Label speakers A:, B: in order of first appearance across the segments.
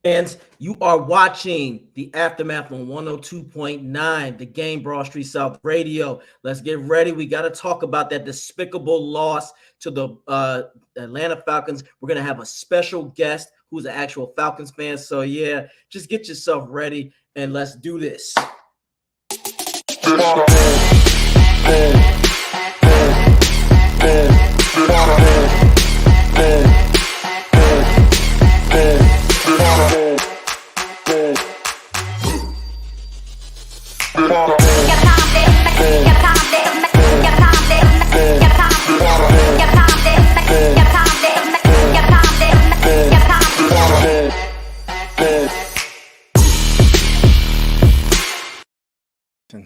A: And you are watching the Aftermath on 102.9, the game, Broad Street South Radio. Let's get ready. We got to talk about that despicable loss to the Atlanta Falcons. We're going to have a special guest who's an actual Falcons fan. So, yeah, just get yourself ready and let's do this.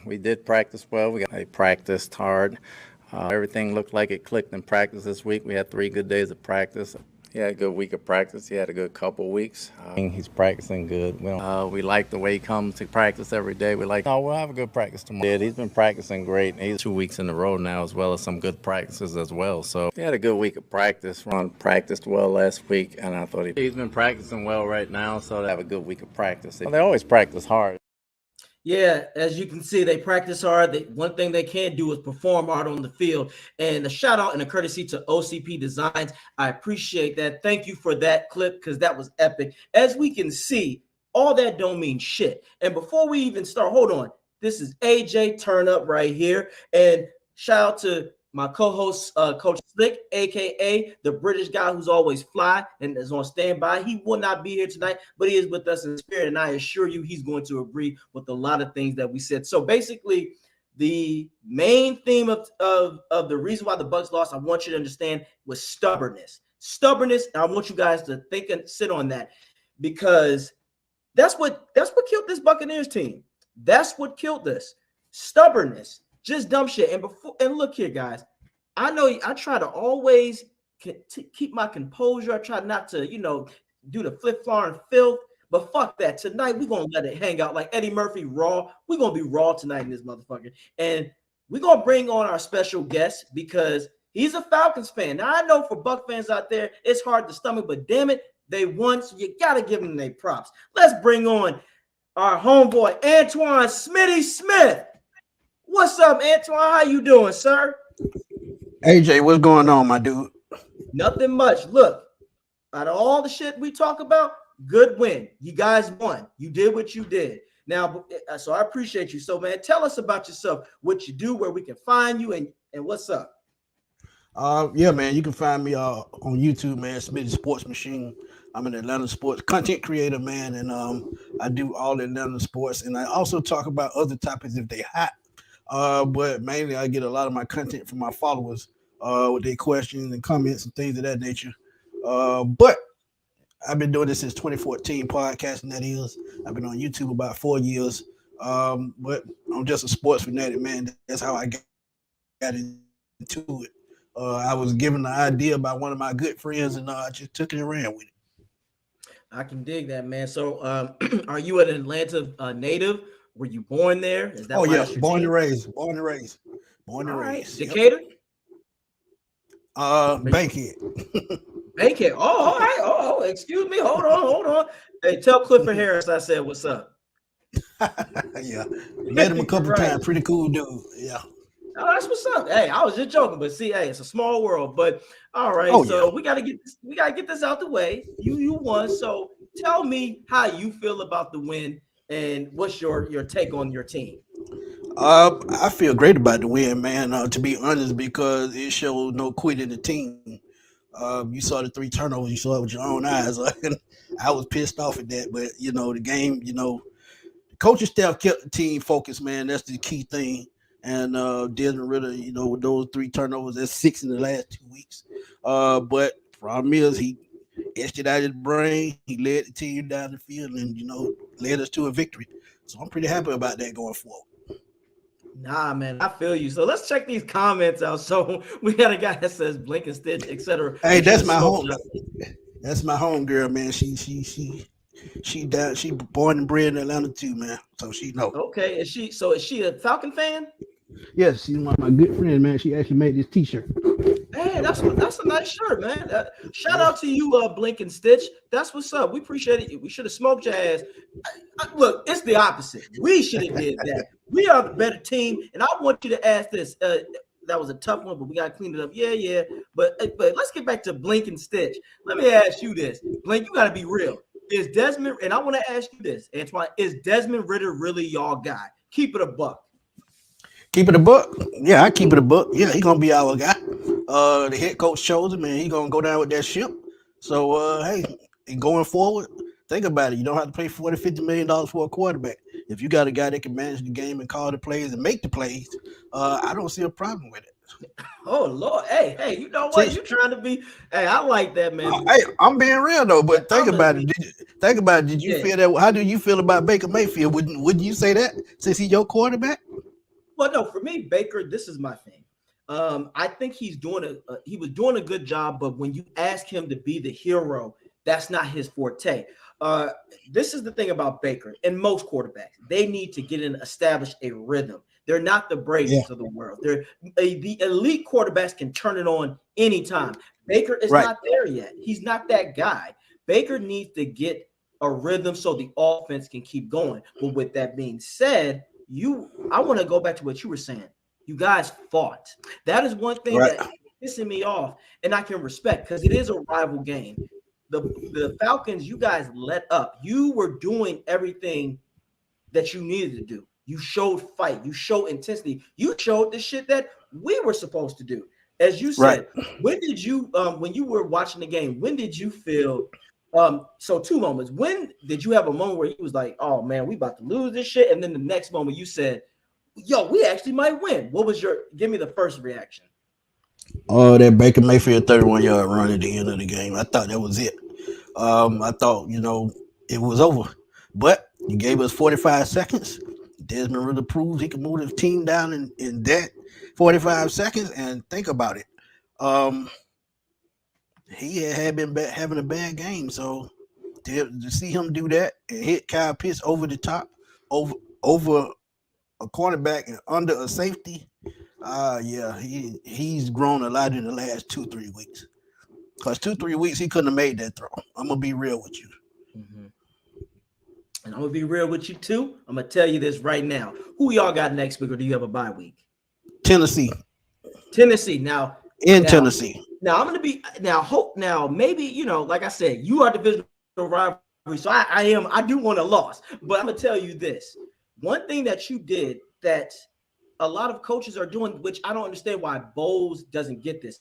B: We did practice well. I practiced hard. Everything looked like it clicked in practice this week. We had 3 good days of practice. He had a good week of practice. He had a good couple weeks. He's practicing good. We like the way he comes to practice every day. We'll have a good practice tomorrow. He's been practicing great. He's 2 weeks in a row now, as well as some good practices as well. So he had a good week of practice. Ron practiced well last week, and I thought he's been practicing well right now, so they have a good week of practice. They always practice hard.
A: Yeah, as you can see, they practice hard. One thing they can't do is perform hard on the field. And a shout out and a courtesy to OCP Designs. I appreciate that. Thank you for that clip because that was epic. As we can see, all that don't mean shit. And before we even start, hold on. This is AJ Turn Up right here. And shout out to my co-host, Coach Slick, a.k.a. the British guy who's always fly and is on standby. He will not be here tonight, but he is with us in spirit, and I assure you he's going to agree with a lot of things that we said. So basically, the main theme of the reason why the Bucs lost, I want you to understand, was stubbornness. Stubbornness, and I want you guys to think and sit on that because that's what killed this Buccaneers team. That's what killed us. Stubbornness. Just dumb shit. And look here, guys. I know I try to always keep my composure. I try not to, do the flip-flop and filth. But fuck that. Tonight, we're going to let it hang out like Eddie Murphy raw. We're going to be raw tonight in this motherfucker. And we're going to bring on our special guest because he's a Falcons fan. Now, I know for Buc fans out there, it's hard to stomach, but damn it, they won, so you got to give them their props. Let's bring on our homeboy, Antoine Smitty Smith. What's up, Antoine? How you doing, sir?
C: AJ, what's going on, my dude?
A: Nothing much. Look, out of all the shit we talk about, good win. You guys won. You did what you did. Now, so I appreciate you. So, man, tell us about yourself, what you do, where we can find you, and what's up.
C: Yeah, man, you can find me on YouTube, man, Smitty Sports Machine. I'm an Atlanta sports content creator, man, and I do all Atlanta sports, and I also talk about other topics if they hot. But mainly I get a lot of my content from my followers with their questions and comments and things of that nature. But I've been doing this since 2014, podcasting that is. I've been on YouTube about 4 years. But I'm just a sports fanatic, man. That's how I got into it. I was given the idea by one of my good friends, and I just took it and ran with it.
A: I can dig that, man. So are you an Atlanta native? Were you born there? Is that
C: born and raised.
A: Decatur?
C: Bankhead.
A: Bankhead. Oh, all right. Oh, excuse me. Hold on. Hey, tell Clifford Harris I said what's up.
C: Yeah. Met him a couple times. Pretty cool dude. Yeah.
A: Oh, that's what's up. Hey, I was just joking, but see, hey, it's a small world. But all right, we gotta get this out the way. You won. So tell me how you feel about the win. And what's your take on your team?
C: I feel great about the win, man, to be honest, because it showed no quit in the team. You saw the 3 turnovers. You saw it with your own eyes. I was pissed off at that. But, the game, the coaching staff kept the team focused, man. That's the key thing. And Desmond Ritter, with those 3 turnovers, that's 6 in the last 2 weeks. But problem is he etched it out of his brain. He led the team down the field and, led us to a victory. So I'm pretty happy about that going forward.
A: Nah, man, I feel you. So let's check these comments out. So we got a guy that says blink and stitch, etc.
C: Hey, that's my home. That's my home girl, man. She born and bred in Atlanta too, man. So she knows.
A: Okay, is she a Falcon fan?
C: Yes, she's one of my good friends, man. She actually made this T-shirt.
A: Hey, that's a nice shirt, man. Shout out to you, Blink and Stitch. That's what's up. We appreciate it. We should have smoked your ass. Look, it's the opposite. We should have did that. We are the better team, and I want you to ask this. That was a tough one, but we got to clean it up. Yeah. But let's get back to Blink and Stitch. Let me ask you this. Blink, you got to be real. Is Desmond, and I want to ask you this, Antoine, is Desmond Ridder really y'all guy? Keep it a buck.
C: Keep it a buck. Yeah, I keep it a buck. Yeah, he gonna be our guy. The head coach chose him, and he gonna go down with that ship. So hey, going forward, think about it. You don't have to pay $40-50 million for a quarterback. If you got a guy that can manage the game and call the plays and make the plays, I don't see a problem with it.
A: Oh Lord, hey, you know what? You trying to be? Hey, I like that, man.
C: Hey, I'm being real though, but think about it. Did you feel that? How do you feel about Baker Mayfield? Wouldn't you say that since he's your quarterback?
A: Well, no, for me, Baker, this is my thing. I think he was doing a good job, but when you ask him to be the hero, that's not his forte. This is the thing about Baker and most quarterbacks. They need to establish a rhythm. They're not the Brady's of the world. The elite quarterbacks can turn it on anytime. Baker is not there yet. He's not that guy. Baker needs to get a rhythm so the offense can keep going. But with that being said, I want to go back to what you were saying. You guys fought. That is one thing that is pissing me off, and I can respect because it is a rival game. The Falcons, you guys let up. You were doing everything that you needed to do. You showed fight. You showed intensity. You showed the shit that we were supposed to do. As you said, when did you, when you were watching the game, when did you feel? So two moments. When did you have a moment where you was like, "Oh man, we about to lose this shit," and then the next moment you said, "Yo, we actually might win"? What was give me the first reaction?
C: Oh, that Baker Mayfield 31-yard run at the end of the game. I thought that was it. I thought, it was over. But you gave us 45 seconds. Desmond really proved he could move the team down in that 45 seconds. And think about it. He had been having a bad game. So to see him do that and hit Kyle Pitts over the top, over a cornerback and under a safety, he's grown a lot in the last 2-3 weeks. Because 2-3 weeks he couldn't have made that throw. I'm gonna be real with you.
A: Mm-hmm. And I'm gonna be real with you too. I'm gonna tell you this right now. Who y'all got next week, or do you have a bye week?
C: Tennessee.
A: Now
C: Tennessee.
A: Now I'm gonna be maybe like I said, you are divisional rivalry, so I do want a loss. But I'm gonna tell you this. One thing that you did that a lot of coaches are doing, which I don't understand why Bowles doesn't get this.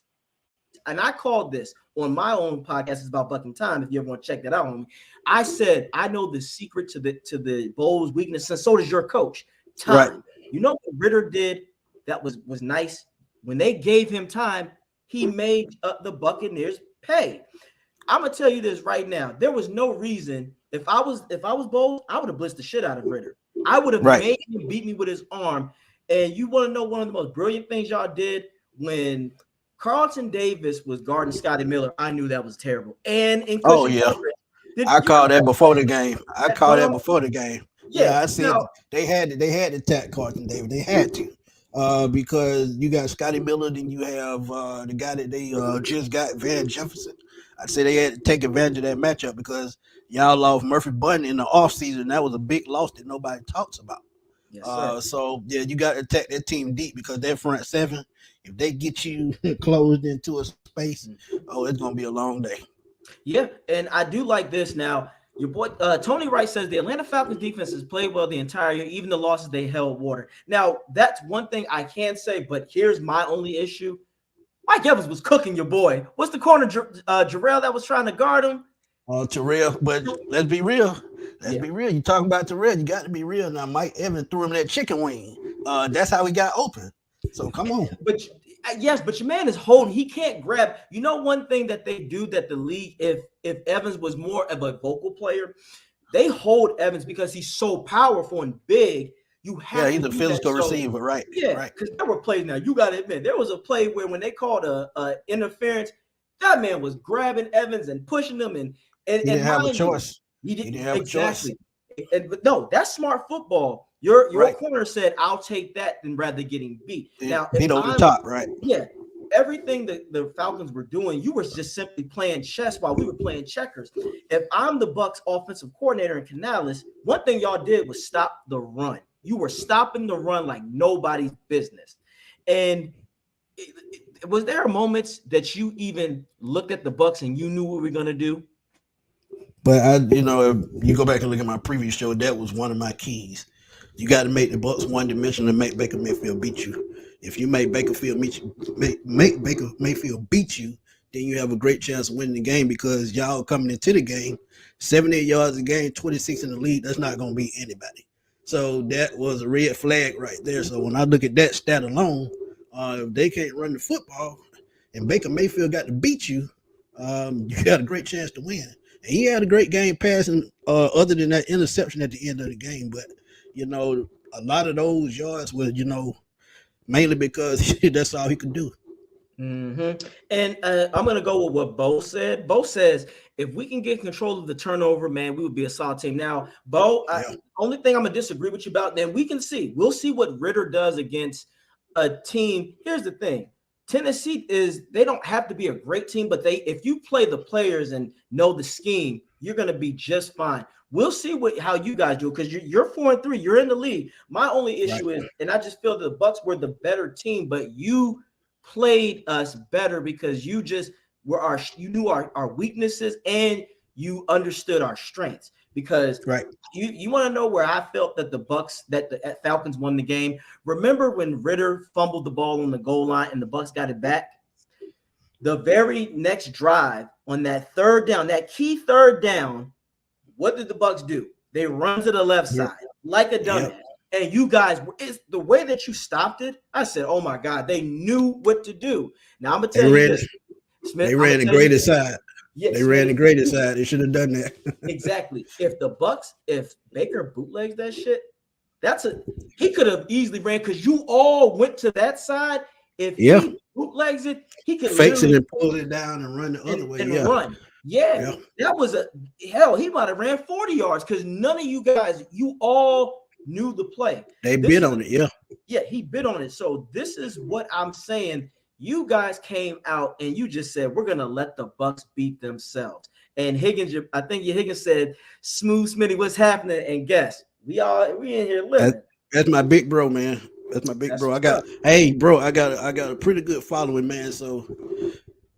A: And I called this on my own podcast. It's about Bucking Time. If you ever want to check that out, I said I know the secret to the Bowles' weakness, and so does your coach. Time. Right. You know what Ridder did that was nice? When they gave him time, he made the Buccaneers pay. I'm gonna tell you this right now. There was no reason if I was Bowles, I would have blitzed the shit out of Ridder. I would have made him beat me with his arm. And you want to know one of the most brilliant things y'all did when Carlton Davis was guarding Scotty Miller? I knew that was terrible. And in
C: I called that before the game. Yeah, I said they had to attack Carlton Davis. They had to because you got Scotty Miller, then you have the guy that they just got, Van Jefferson. I said they had to take advantage of that matchup because y'all lost Murphy Bunn in the offseason. That was a big loss that nobody talks about. Yes, so you got to attack that team deep because that front seven, if they get you closed into a space, it's gonna be a long day.
A: Yeah, and I do like this now. Your boy Tony Wright says the Atlanta Falcons defense has played well the entire year, even the losses they held water. Now that's one thing I can say, but here's my only issue: Mike Evans was cooking your boy. What's the corner, Jarrell, that was trying to guard him?
C: Terrell, but let's be real. Be real. You talking about Terrell, you got to be real. Now, Mike Evans threw him that chicken wing. That's how he got open. So come on.
A: But your man is holding. He can't grab. You know one thing that they do that the league, if Evans was more of a vocal player, they hold Evans because he's so powerful and big. You have
C: he's a physical receiver, right?
A: Yeah, right. Because there were plays now. You got to admit, there was a play where when they called a interference, that man was grabbing Evans and pushing him and
C: he didn't have a choice.
A: He didn't have a choice. But no, that's smart football. Your corner said, "I'll take that than rather getting beat." Now,
C: beat over the top, right?
A: Yeah. everything that the Falcons were doing, you were just simply playing chess while we were playing checkers. If I'm the Bucs offensive coordinator in Canales, one thing y'all did was stop the run. You were stopping the run like nobody's business. And was there moments that you even looked at the Bucs and you knew what we were gonna do?
C: But if you go back and look at my previous show, that was one of my keys. You got to make the Bucs one dimensional and make Baker Mayfield beat you. If you make make Baker Mayfield beat you, then you have a great chance of winning the game because y'all coming into the game, 78 yards a game, 26 in the lead. That's not going to beat anybody. So that was a red flag right there. So when I look at that stat alone, if they can't run the football and Baker Mayfield got to beat you, you got a great chance to win. And he had a great game passing, other than that interception at the end of the game. But, a lot of those yards were, mainly because that's all he could do.
A: Mm-hmm. And I'm going to go with what Bo said. Bo says, if we can get control of the turnover, man, we would be a solid team. Now, Bo, only thing I'm going to disagree with you about, then we'll see what Ritter does against a team. Here's the thing. Tennessee they don't have to be a great team, but if you play the players and know the scheme, you're going to be just fine. We'll see how you guys do because you're 4-3. You're in the league. My only issue is, and I just feel the Bucs were the better team, but you played us better because you just you knew our weaknesses and you understood our strengths. Because you want to know where I felt that the Falcons won the game. Remember when Ritter fumbled the ball on the goal line and the Bucs got it back? The very next drive on that third down, that key third down, what did the Bucs do? They run to the left side like a dumbass. And you guys, it's the way that you stopped it. I said, "Oh my God, they knew what to do." Now I'm gonna tell you this, Smith.
C: They ran the greatest side.
A: Yes,
C: they ran the greatest side. They should have done that.
A: Exactly. If Baker bootlegs that shit, he could have easily ran because you all went to that side. If he bootlegs it, he could
C: fakes it and pull it down and run the other way
A: and run. Yeah, that was he might have ran 40 yards because none of you guys, you all knew the play.
C: They bid on it,
A: Yeah, he bid on it. So this is what I'm saying. You guys came out and you just said, we're going to let the Bucs beat themselves. And Higgins, I think Higgins said, "Smooth Smitty, what's happening?" And guess, we in here living.
C: That's my big bro, man. That's my big bro. I got a pretty good following, man. So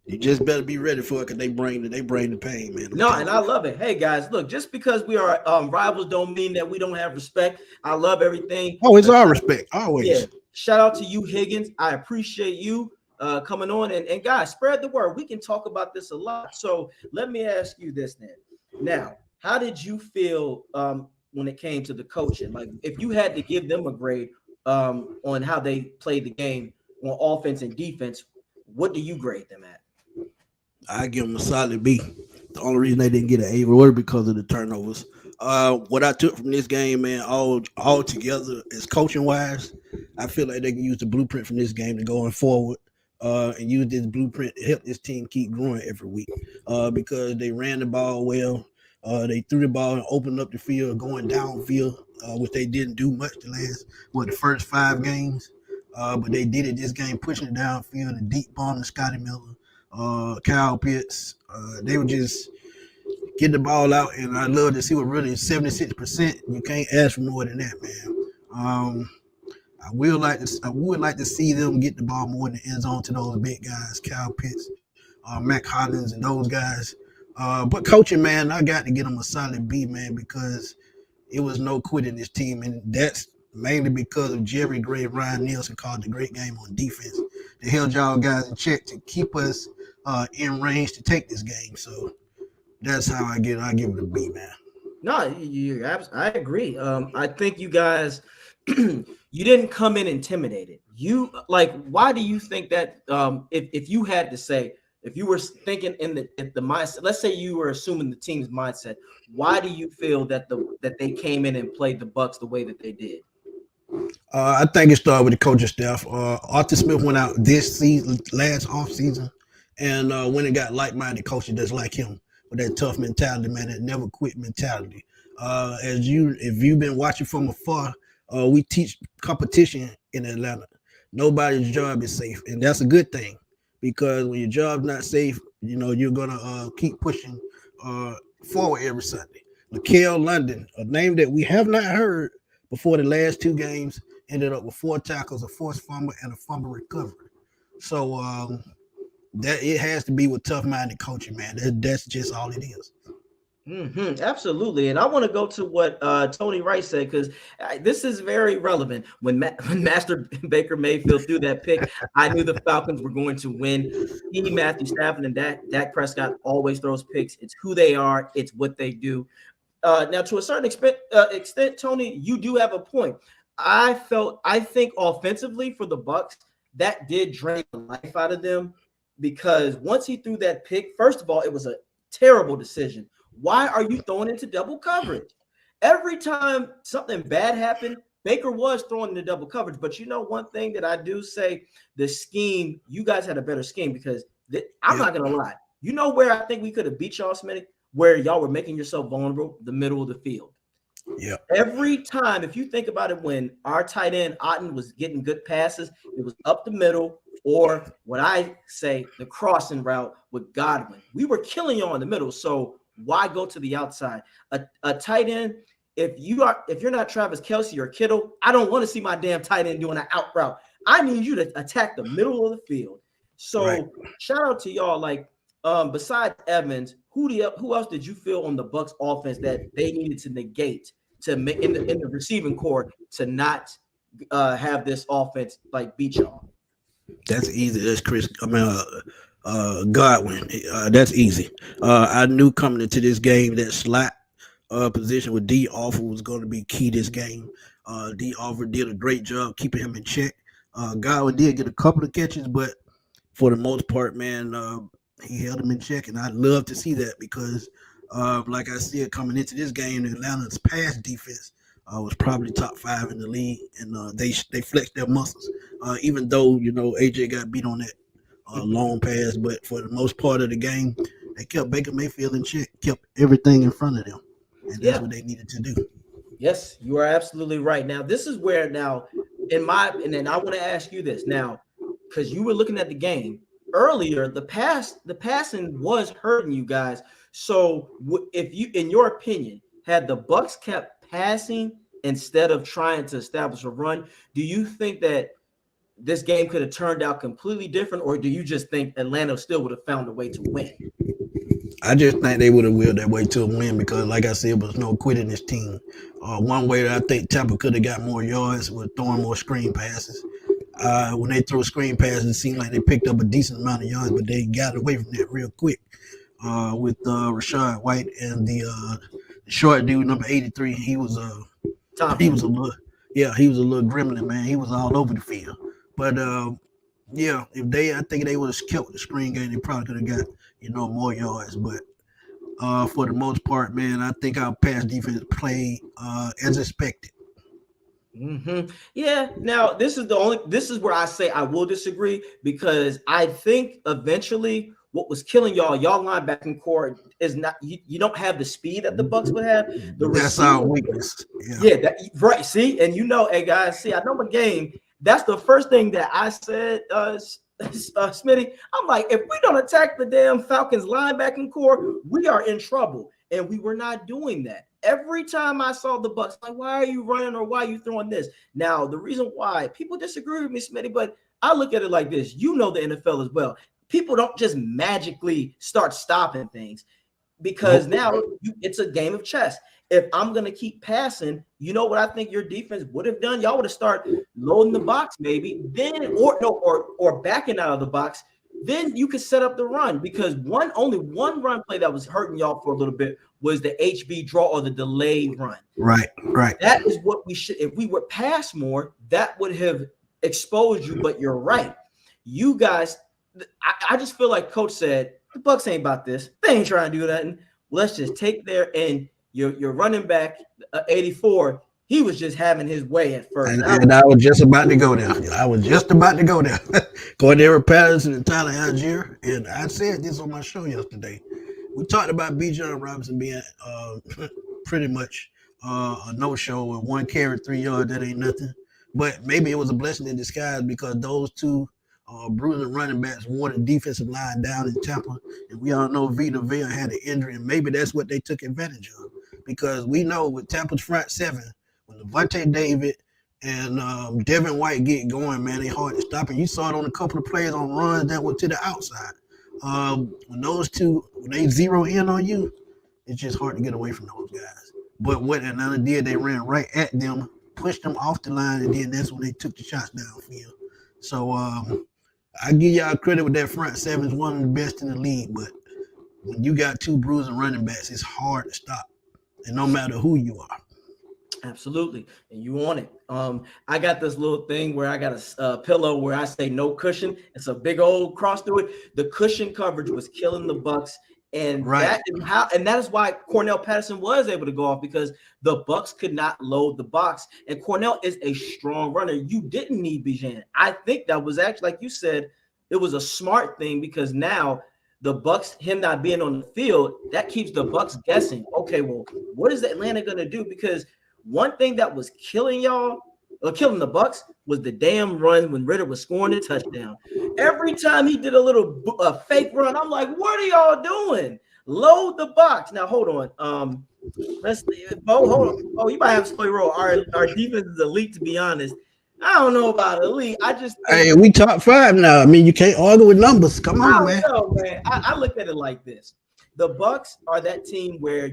C: you just better be ready for it because they bring the pain, man.
A: No, and I love it. Hey guys, look, just because we are rivals don't mean that we don't have respect. I love everything.
C: Oh, it's our respect, always.
A: Yeah. Shout out to you, Higgins. I appreciate you coming on and guys, spread the word. We can talk about this a lot. So let me ask you this then. Now, how did you feel when it came to the coaching? Like, if you had to give them a grade on how they played the game on offense and defense, what do you grade them at?
C: I give them a solid B. The only reason they didn't get an A was because of the turnovers. What I took from this game, man, all together is coaching wise, I feel like they can use the blueprint from this game to going forward. And use this blueprint to help this team keep growing every week. Because they ran the ball well. They threw the ball and opened up the field, going downfield, which they didn't do much the first 5 games. But they did it this game, pushing it downfield, a deep ball to Scotty Miller, Kyle Pitts. They would just get the ball out, and I love to see what really is 76%. You can't ask for more than that, man. I would like to see them get the ball more in the end zone to those big guys, Kyle Pitts, Mac Hollins, and those guys. But coaching, man, I got to get them a solid B, man, because it was no quitting this team, and that's mainly because of Jerry Gray and Ryan Nielsen called the great game on defense. They held y'all guys in check to keep us in range to take this game. So that's how I give it a B, man.
A: No, I agree. I think you guys, you didn't come in intimidated. Why do you think that? If you had to say, if you were thinking in the mindset, let's say you were assuming the team's mindset, why do you feel that they came in and played the Bucs the way that they did?
C: I think it started with the coaching staff. Arthur Smith went out this season, last offseason, and when it got like-minded coaches that's like him with that tough mentality, man, that never quit mentality. If you've been watching from afar, we teach competition in Atlanta. Nobody's job is safe, and that's a good thing. because when your job's not safe, you're gonna keep pushing forward every Sunday. Lakel London, a name that we have not heard before the last two games, ended up with 4 tackles, a forced fumble, and a fumble recovery. So that it has to be with tough-minded coaching, man. That's just all it is.
A: Absolutely. And I want to go to what Tony Wright said, because this is very relevant. When Master Baker Mayfield threw that pick, I knew the Falcons were going to win. He, Matthew Stafford, and Dak Prescott always throws picks. It's who they are. It's what they do. Now, to a certain extent, Tony, you do have a point. I think offensively for the Bucs, that did drain the life out of them, because once he threw that pick, first of all, it was a terrible decision. Why are you throwing into double coverage? Every time something bad happened, Baker was throwing into double coverage. But one thing that I do say, the scheme, you guys had a better scheme, because I'm not going to lie. You know where I think we could have beat y'all, Smitty? Where y'all were making yourself vulnerable, the middle of the field.
C: Yeah.
A: Every time, if you think about it, when our tight end Otten was getting good passes, it was up the middle, or what I say, the crossing route with Godwin. We were killing y'all in the middle. So why go to the outside? A tight end, if you're not Travis Kelce or Kittle, I don't want to see my damn tight end doing an out route. I need you to attack the middle of the field. So Shout out to y'all. Like, besides Evans, who else did you feel on the Bucs offense that they needed to negate to make in the receiving core to not have this offense like beat y'all?
C: That's easy. That's Chris. Godwin. That's easy. I knew coming into this game that slot position with D. Offer was going to be key this game. D. Offer did a great job keeping him in check. Godwin did get a couple of catches, but for the most part, man, he held him in check, and I'd love to see that because, like I said, coming into this game, Atlanta's pass defense was probably top 5 in the league, and they flexed their muscles. Even though AJ got beat on that long pass, but for the most part of the game, they kept Baker Mayfield in check, kept everything in front of them, and that's what they needed to do.
A: Yes, you are absolutely right. Now, this is where and then I want to ask you this now, because you were looking at the game earlier. The passing was hurting you guys. So, if you, in your opinion, had the Bucs kept passing instead of trying to establish a run, do you think that this game could have turned out completely different, or do you just think Atlanta still would have found a way to win?
C: I just think they would have willed their way to a win because, like I said, there was no quitting this team. One way that I think Tampa could have got more yards was throwing more screen passes. When they throw screen passes, it seemed like they picked up a decent amount of yards, but they got away from that real quick with Rashad White and the short dude, number 83. He was a little gremlin, man. He was all over the field. But I think they would have kept with the screen game, they probably could have got more yards. But for the most part, man, I think our pass defense played as expected.
A: Yeah. Now, this is where I say I will disagree, because I think eventually what was killing y'all linebacking core is not you don't have the speed that the Bucs would have.
C: That's our weakness.
A: Yeah, right. See, and hey guys, see, I know my game. That's the first thing that I said, Smitty. I'm like, if we don't attack the damn Falcons linebacking core, we are in trouble. And we were not doing that. Every time I saw the Bucs, like, why are you running or why are you throwing this? Now, the reason why people disagree with me, Smitty, but I look at it like this. You know the NFL as well. People don't just magically start stopping things, because now it's a game of chess. If I'm going to keep passing, you know what I think your defense would have done? Y'all would have started loading the box maybe, then or backing out of the box. Then you could set up the run, because only one run play that was hurting y'all for a little bit was the HB draw or the delayed run.
C: Right.
A: That is what we should. If we would pass more, that would have exposed you. But you're right. You guys, I just feel like Coach said, the Bucs ain't about this. They ain't trying to do that. And let's just take there. And your running back, 84, he was just having his way at first.
C: And I was just about to go there. Cordero Patterson and Tyler Algier. And I said this on my show yesterday. We talked about Bijan Robinson being pretty much a no-show with 1 carry, 3 yards. That ain't nothing. But maybe it was a blessing in disguise, because those two bruising running backs wore the defensive line down in Tampa. And we all know Vita Vea had an injury, and maybe that's what they took advantage of. Because we know with Tampa's front seven, when Levante David and Devin White get going, man, they hard to stop. And you saw it on a couple of plays on runs that went to the outside. When those two, when they zero in on you, it's just hard to get away from those guys. But what Atlanta did, they ran right at them, pushed them off the line, and then that's when they took the shots downfield. So I give y'all credit with that front seven. It's one of the best in the league. But when you got two bruising running backs, it's hard to stop. And no matter who you are.
A: Absolutely. And you want it. I got this little thing where I got a pillow where I say no cushion. It's a big old cross through it. The cushion coverage was killing the Bucs. And that is why Cornell Patterson was able to go off, because the Bucs could not load the box. And Cornell is a strong runner. You didn't need Bijan. I think that was actually, like you said, it was a smart thing, because now the Bucs, him not being on the field, that keeps the Bucs guessing. Okay, well, what is Atlanta going to do? Because one thing that was killing y'all, or killing the Bucs, was the damn run when Ritter was scoring a touchdown. Every time he did a little fake run, I'm like, what are y'all doing? Load the box. Now, hold on. Let's hold on. Oh, you might have to play role. Our defense is elite, to be honest. I don't know about elite. I just
C: hey, we top 5 now. I mean, you can't argue with numbers. Come on, man.
A: Man. I look at it like this: the Bucs are that team where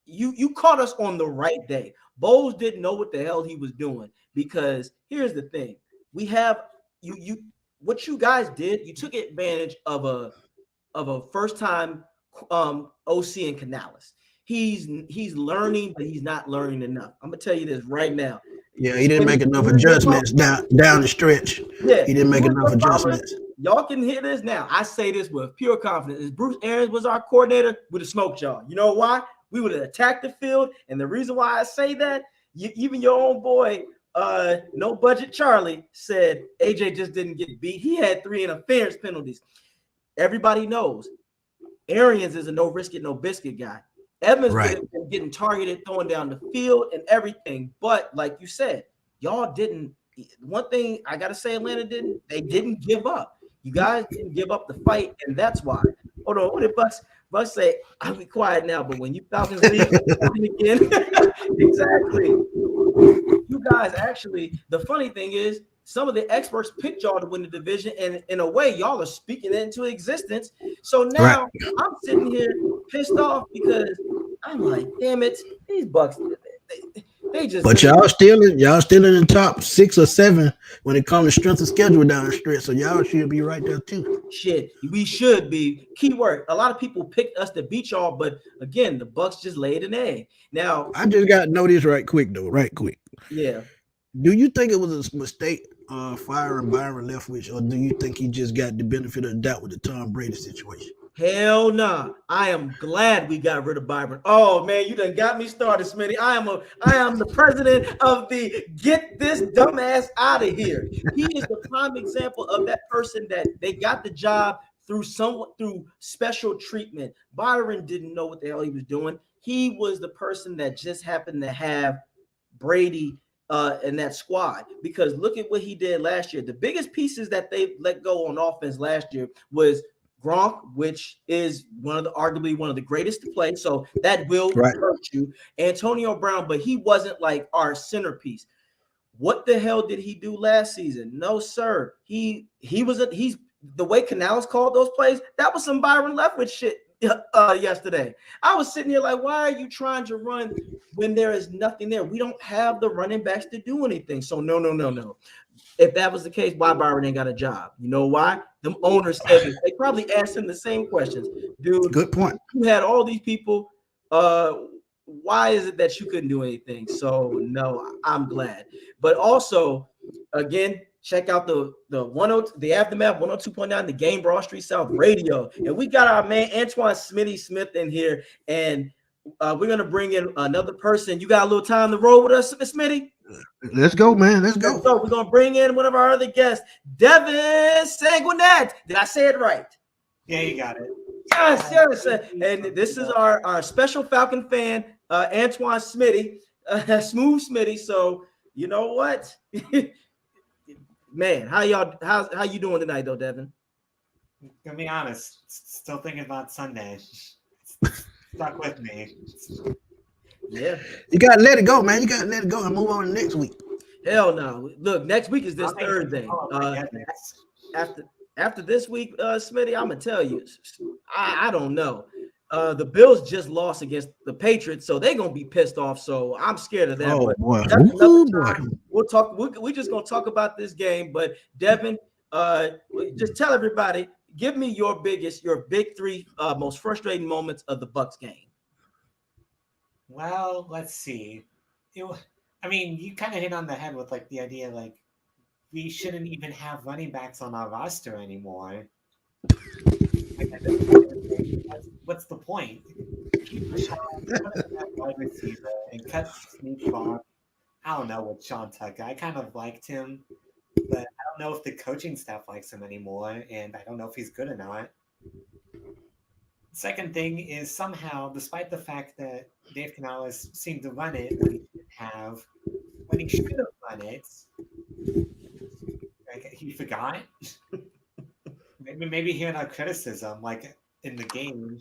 A: you caught us on the right day. Bowles didn't know what the hell he was doing, because here's the thing: we have you. What you guys did, you took advantage of a first time OC in Canales. He's learning, but he's not learning enough. I'm gonna tell you this right now.
C: Yeah, he didn't make enough adjustments down the stretch.
A: Yeah,
C: he didn't make enough adjustments.
A: Y'all can hear this now. I say this with pure confidence. If Bruce Arians was our coordinator, we'd have smoked y'all. You know why? We would have attacked the field. And the reason why I say that, even your own boy, No Budget Charlie, said AJ just didn't get beat. He had 3 interference penalties. Everybody knows Arians is a no risk it, no biscuit guy. Evans would have been getting targeted, throwing down the field and everything. But like you said, y'all didn't. One thing I got to say Atlanta didn't. They didn't give up. You guys didn't give up the fight, and that's why. Hold on. What did Bucs say? I'll be quiet now, but when you Falcons leave again, exactly. You guys actually, the funny thing is, some of the experts picked y'all to win the division, and in a way, y'all are speaking it into existence. So now I'm sitting here pissed off because I'm like, damn it, these Bucs, they just.
C: But y'all still in the top 6 or 7 when it comes to strength of schedule down the stretch. So y'all should be right there too.
A: Shit, we should be. Keyword: a lot of people picked us to beat y'all, but again, the Bucs just laid an egg. Now,
C: I just got to know this right quick.
A: Yeah.
C: Do you think it was a mistake firing Byron Leftwich, or do you think he just got the benefit of the doubt with the Tom Brady situation?
A: Hell nah. I am glad we got rid of Byron. Oh man, you done got me started, Smitty. I am the president of the get this dumbass out of here. He is the prime example of that person that they got the job through special treatment. Byron didn't know what the hell he was doing. He was the person that just happened to have Brady in that squad, because look at what he did last year. The biggest pieces that they let go on offense last year was Gronk, which is arguably one of the greatest to play. So that will hurt you. Antonio Brown, but he wasn't like our centerpiece. What the hell did he do last season? No, sir. He's the way Canales called those plays. That was some Byron Leftwich shit yesterday. I was sitting here like, why are you trying to run when there is nothing there? We don't have the running backs to do anything. So no. If that was the case, why Byron ain't got a job? You know why? Them owners said this. They probably asked him the same questions. Dude,
C: good point.
A: You had all these people. Why is it that you couldn't do anything? So no, I'm glad. But also, again, check out the Aftermath 102.9, the Game Broad Street South Radio. And we got our man Antoine Smitty Smith in here. And we're going to bring in another person. You got a little time to roll with us, Smitty?
C: Let's go, man. Let's go.
A: We're going to bring in one of our other guests, Devin Sanguinet. Did I say it right?
D: Yeah, you got it.
A: Yes. And this is our special Falcon fan, Antoine Smitty, Smooth Smitty. So you know what? man, how you doing tonight though, Devin?
D: Gonna be honest, still thinking about Sunday. Stuck with me.
A: Yeah.
C: You gotta let it go, man. You gotta let it go and move on to next week.
A: Hell no. Look, next week is this
D: I'll make
A: Thursday.
D: Oh my goodness.
A: After this week, Smitty, I'm gonna tell you, I don't know. The Bills just lost against the Patriots, so they're gonna be pissed off. So I'm scared of that.
C: Oh
A: But
C: boy.
A: that's another
C: Ooh,
A: time. We'll talk. We're just gonna talk about this game. But Devin, just tell everybody. Give me your big three most frustrating moments of the Bucs game.
D: Well, let's see. I mean, you kind of hit on the head with like the idea like we shouldn't even have running backs on our roster anymore. Like, at this point, what's the point? Keep Rashawn, put him at wide receiver, and cut Sneak Farm. I don't know with Sean Tucker. I kind of liked him, but I don't know if the coaching staff likes him anymore, and I don't know if he's good or not. Second thing is somehow, despite the fact that Dave Canales seemed to run it when he should have run it, like he forgot. maybe hearing our criticism, like in the game.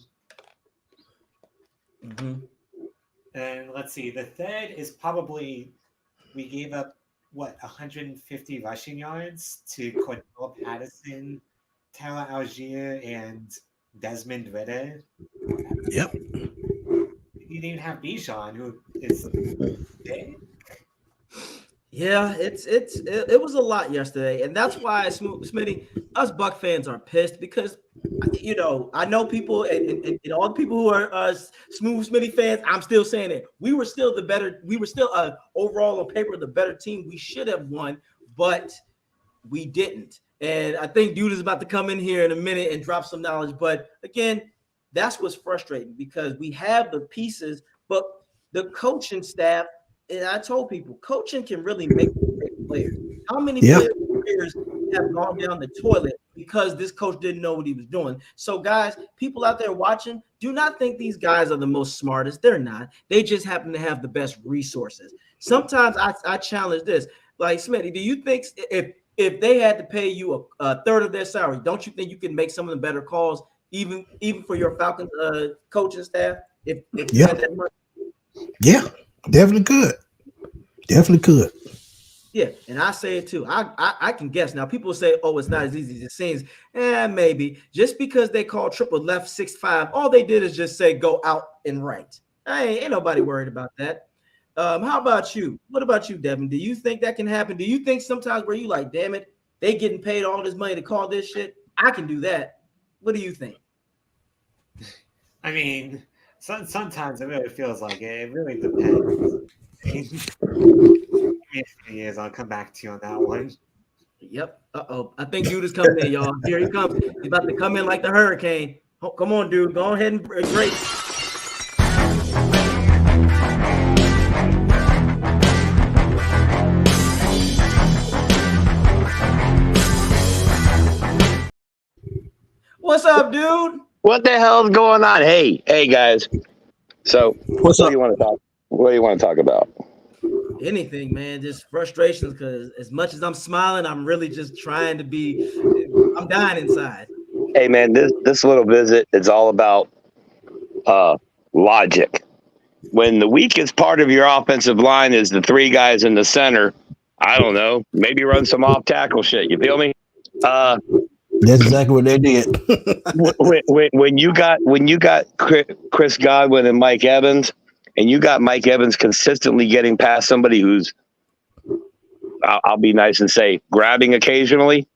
A: Mm-hmm.
D: And let's see, the third is probably we gave up 150 rushing yards to Cordell Patterson, Tyler Algier, and Desmond Ritter.
C: Yep.
D: You didn't even have Bijan, who is big.
A: Yeah, it was a lot yesterday, and that's why Smitty, us Buck fans are pissed because I know people and all the people who are Smooth Smitty fans. I'm still saying it. We were still overall on paper the better team. We should have won, but we didn't. And I think Dude is about to come in here in a minute and drop some knowledge. But again, that's what's frustrating because we have the pieces, but the coaching staff. And I told people, coaching can really make players. How many players have gone down the toilet because this coach didn't know what he was doing? So, guys, people out there watching, do not think these guys are the most smartest. They're not. They just happen to have the best resources. Sometimes I challenge this. Like, Smitty, do you think if they had to pay you a third of their salary, don't you think you can make some of the better calls, even for your Falcons coaching staff? If you had that money?
C: Yeah, definitely could. Definitely could.
A: Yeah, and I say it too. I can guess. Now, people say, oh, it's not as easy as it seems. Maybe. Just because they call triple left 6'5", all they did is just say go out and right. Ain't nobody worried about that. How about you? What about you, Devin? Do you think that can happen? Do you think sometimes where you like, damn it, they getting paid all this money to call this shit? I can do that. What do you think?
D: I mean, sometimes it really feels like it really depends. Give me a few years, I'll come back to you on that one.
A: Yep. Uh-oh. I think Dude is coming in, y'all. Here he comes. He's about to come in like the hurricane. Oh, come on, Dude. Go ahead and break. What's up, Dude?
E: What the hell's going on? Hey guys. So
C: What's
E: what
C: up?
E: do you want to talk? What do you want to talk about?
A: Anything, man. Just frustrations because as much as I'm smiling, I'm really just trying to be. I'm dying inside.
E: Hey man, this little visit is all about logic. When the weakest part of your offensive line is the three guys in the center, I don't know, maybe run some off tackle shit. You feel me?
C: That's exactly what they did.
E: when you got Chris Godwin and Mike Evans, and you got Mike Evans consistently getting past somebody who's, I'll be nice and say, grabbing occasionally,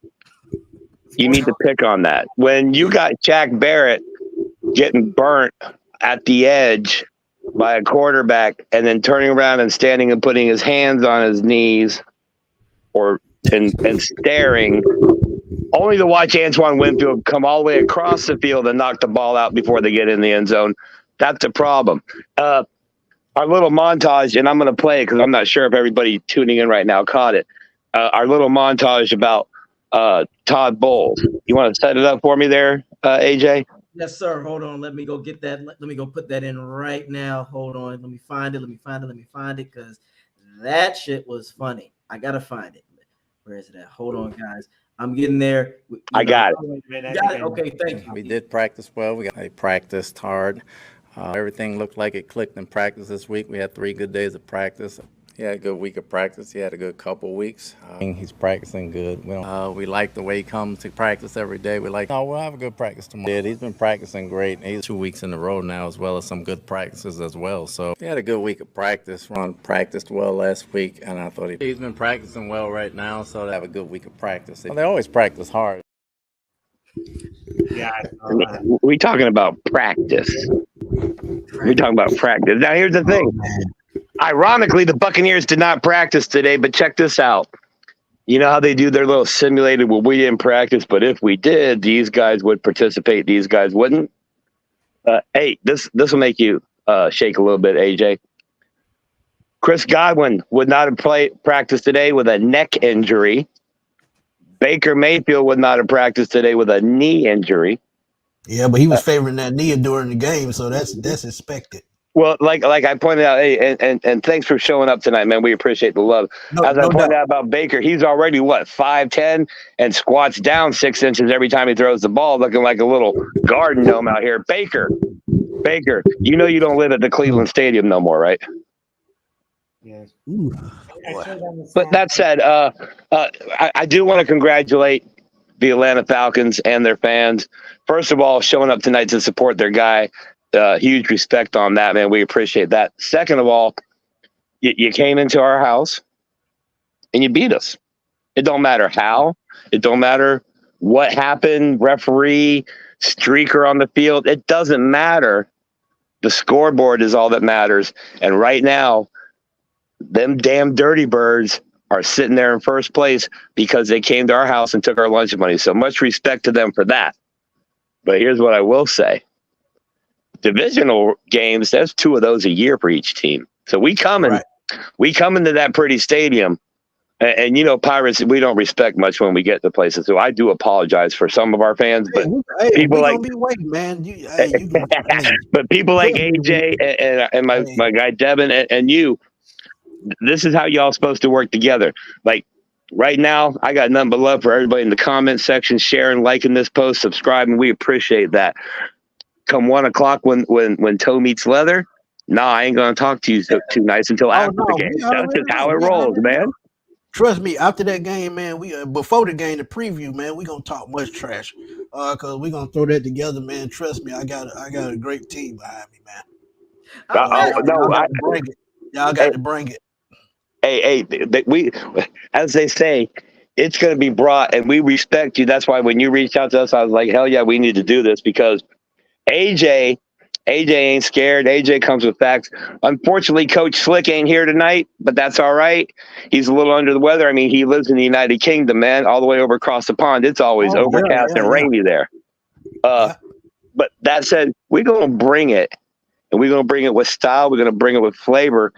E: you need to pick on that. When you got Jack Barrett getting burnt at the edge by a quarterback and then turning around and standing and putting his hands on his knees and staring, only to watch Antoine Winfield come all the way across the field and knock the ball out before they get in the end zone. That's a problem. Our little montage, and I'm going to play it because I'm not sure if everybody tuning in right now caught it. Our little montage about Todd Bowles. You want to set it up for me there, AJ?
A: Yes, sir. Hold on. Let me go get that. Let me go put that in right now. Hold on. Let me find it. Because that shit was funny. I got to find it. Where is it at? Hold on, guys. I'm getting there.
E: I got it.
D: Wait a minute,
A: Got it? Okay, thank you.
B: We did practice well. They practiced hard. Everything looked like it clicked in practice this week. We had 3 good days of practice. He had a good week of practice. He had a good couple weeks. He's practicing good. We like the way he comes to practice every day. We'll have a good practice tomorrow. He's been practicing great. He's 2 weeks in a row now, as well as some good practices as well. So he had a good week of practice. Ron practiced well last week, and I thought he's been practicing well right now, so they have a good week of practice. They always practice hard.
D: Yeah.
E: We talking about practice. We're talking about practice. Now, here's the thing. Ironically, the Buccaneers did not practice today, but check this out. You know how they do their little simulated, well, we didn't practice, but if we did, these guys would participate, these guys wouldn't. Hey, this will make you shake a little bit, AJ. Chris Godwin would not have practiced today with a neck injury. Baker Mayfield would not have practiced today with a knee injury.
C: Yeah, but he was favoring that knee during the game, so that's expected.
E: Well, like I pointed out, hey, and thanks for showing up tonight, man. We appreciate the love. I pointed out about Baker, he's already 5'10" and squats down 6 inches every time he throws the ball, looking like a little garden gnome out here. Baker, you know you don't live at the Cleveland Stadium no more, right?
D: Yeah.
E: But that said, I do want to congratulate the Atlanta Falcons and their fans. First of all, showing up tonight to support their guy. Huge respect on that, man. We appreciate that. Second of all, you came into our house and you beat us. It don't matter how. It don't matter what happened, referee, streaker on the field. It doesn't matter. The scoreboard is all that matters. And right now, them damn dirty birds are sitting there in first place because they came to our house and took our lunch money. So much respect to them for that. But here's what I will say. Divisional games, there's 2 of those a year for each team. So we come into that pretty stadium, and you know, Pirates, we don't respect much when we get to places. So I do apologize for some of our fans, but people like
C: be waiting, man.
E: but people like AJ and my guy Devin and you, this is how y'all supposed to work together. Like right now, I got nothing but love for everybody in the comment section, sharing, liking this post, subscribing. We appreciate that. Come 1 o'clock when toe meets leather, I ain't gonna talk to you too nice until after the game. That's just how it rolls, man.
C: Trust me, after that game, man, we before the game, the preview, man, we gonna talk much trash. Cause we gonna throw that together, man. Trust me, I got a great team behind me, man. Y'all got to bring it.
E: Hey, we, as they say, it's gonna be brought, and we respect you. That's why when you reached out to us, I was like, hell yeah, we need to do this because AJ ain't scared. AJ comes with facts. Unfortunately, Coach Slick ain't here tonight, but that's all right. He's a little under the weather. I mean, he lives in the United Kingdom, man, all the way over across the pond. It's always overcast and rainy there. But that said, we're going to bring it, and we're going to bring it with style. We're going to bring it with flavor,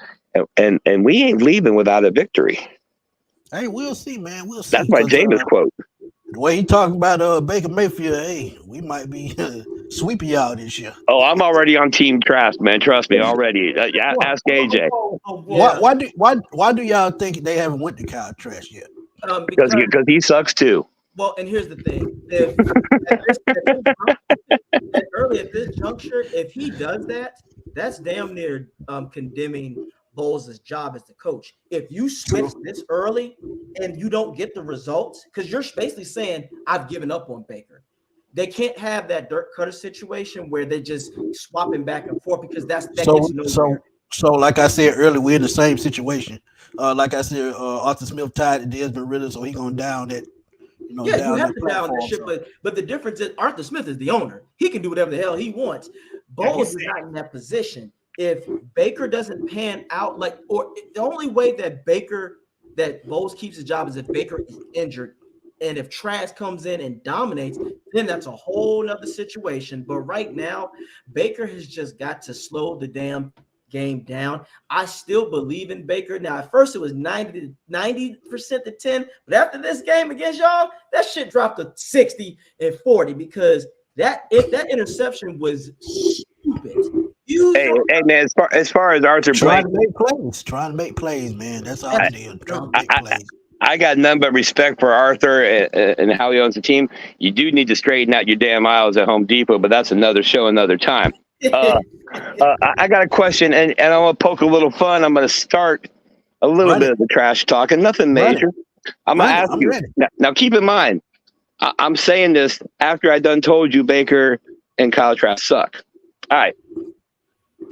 E: and we ain't leaving without a victory.
C: Hey, we'll see, man. We'll see.
E: That's my Jameis quote.
C: The way he talking about Baker Mayfield, hey, we might be sweeping y'all this year.
E: Oh, I'm already on Team Trask, man. Trust me, already. Ask AJ.
C: Why do y'all think they haven't went to Kyle Trask yet?
E: Because he sucks too.
A: Well, and here's the thing: at this juncture, if he does that, that's damn near condemning Bowles' job as the coach. If you switch this early and you don't get the results, because you're basically saying, I've given up on Baker. They can't have that Dirk Cutter situation where they're just swapping back and forth because that gets nowhere.
C: So like I said earlier, we're in the same situation. Like I said, Arthur Smith tied to Desmond Ritter, so he's going down that. You have to down that shit,
A: but the difference is Arthur Smith is the owner. He can do whatever the hell he wants. Bowles is not in that position. If Baker doesn't pan out, the only way that Bowles keeps his job is if Baker is injured. And if Trask comes in and dominates, then that's a whole nother situation. But right now, Baker has just got to slow the damn game down. I still believe in Baker. Now, at first it was 90% to 10, but after this game against y'all, that shit dropped to 60 and 40 because that interception was stupid.
E: Hey man, as far as Arthur
C: trying to make plays, man. That's all it is. Trying to make plays.
E: I got none but respect for Arthur and how he owns the team. You do need to straighten out your damn aisles at Home Depot, but that's another show, another time. I got a question, and I want to poke a little fun. I'm going to start a little
C: Run
E: bit
C: it.
E: of the trash talk, and nothing
C: Run it.
E: major. I'm going to
C: Run it.
E: ask
C: I'm
E: you.
C: ready.
E: Now, keep in mind, I'm saying this after I done told you Baker and Kyle Trask suck. All right.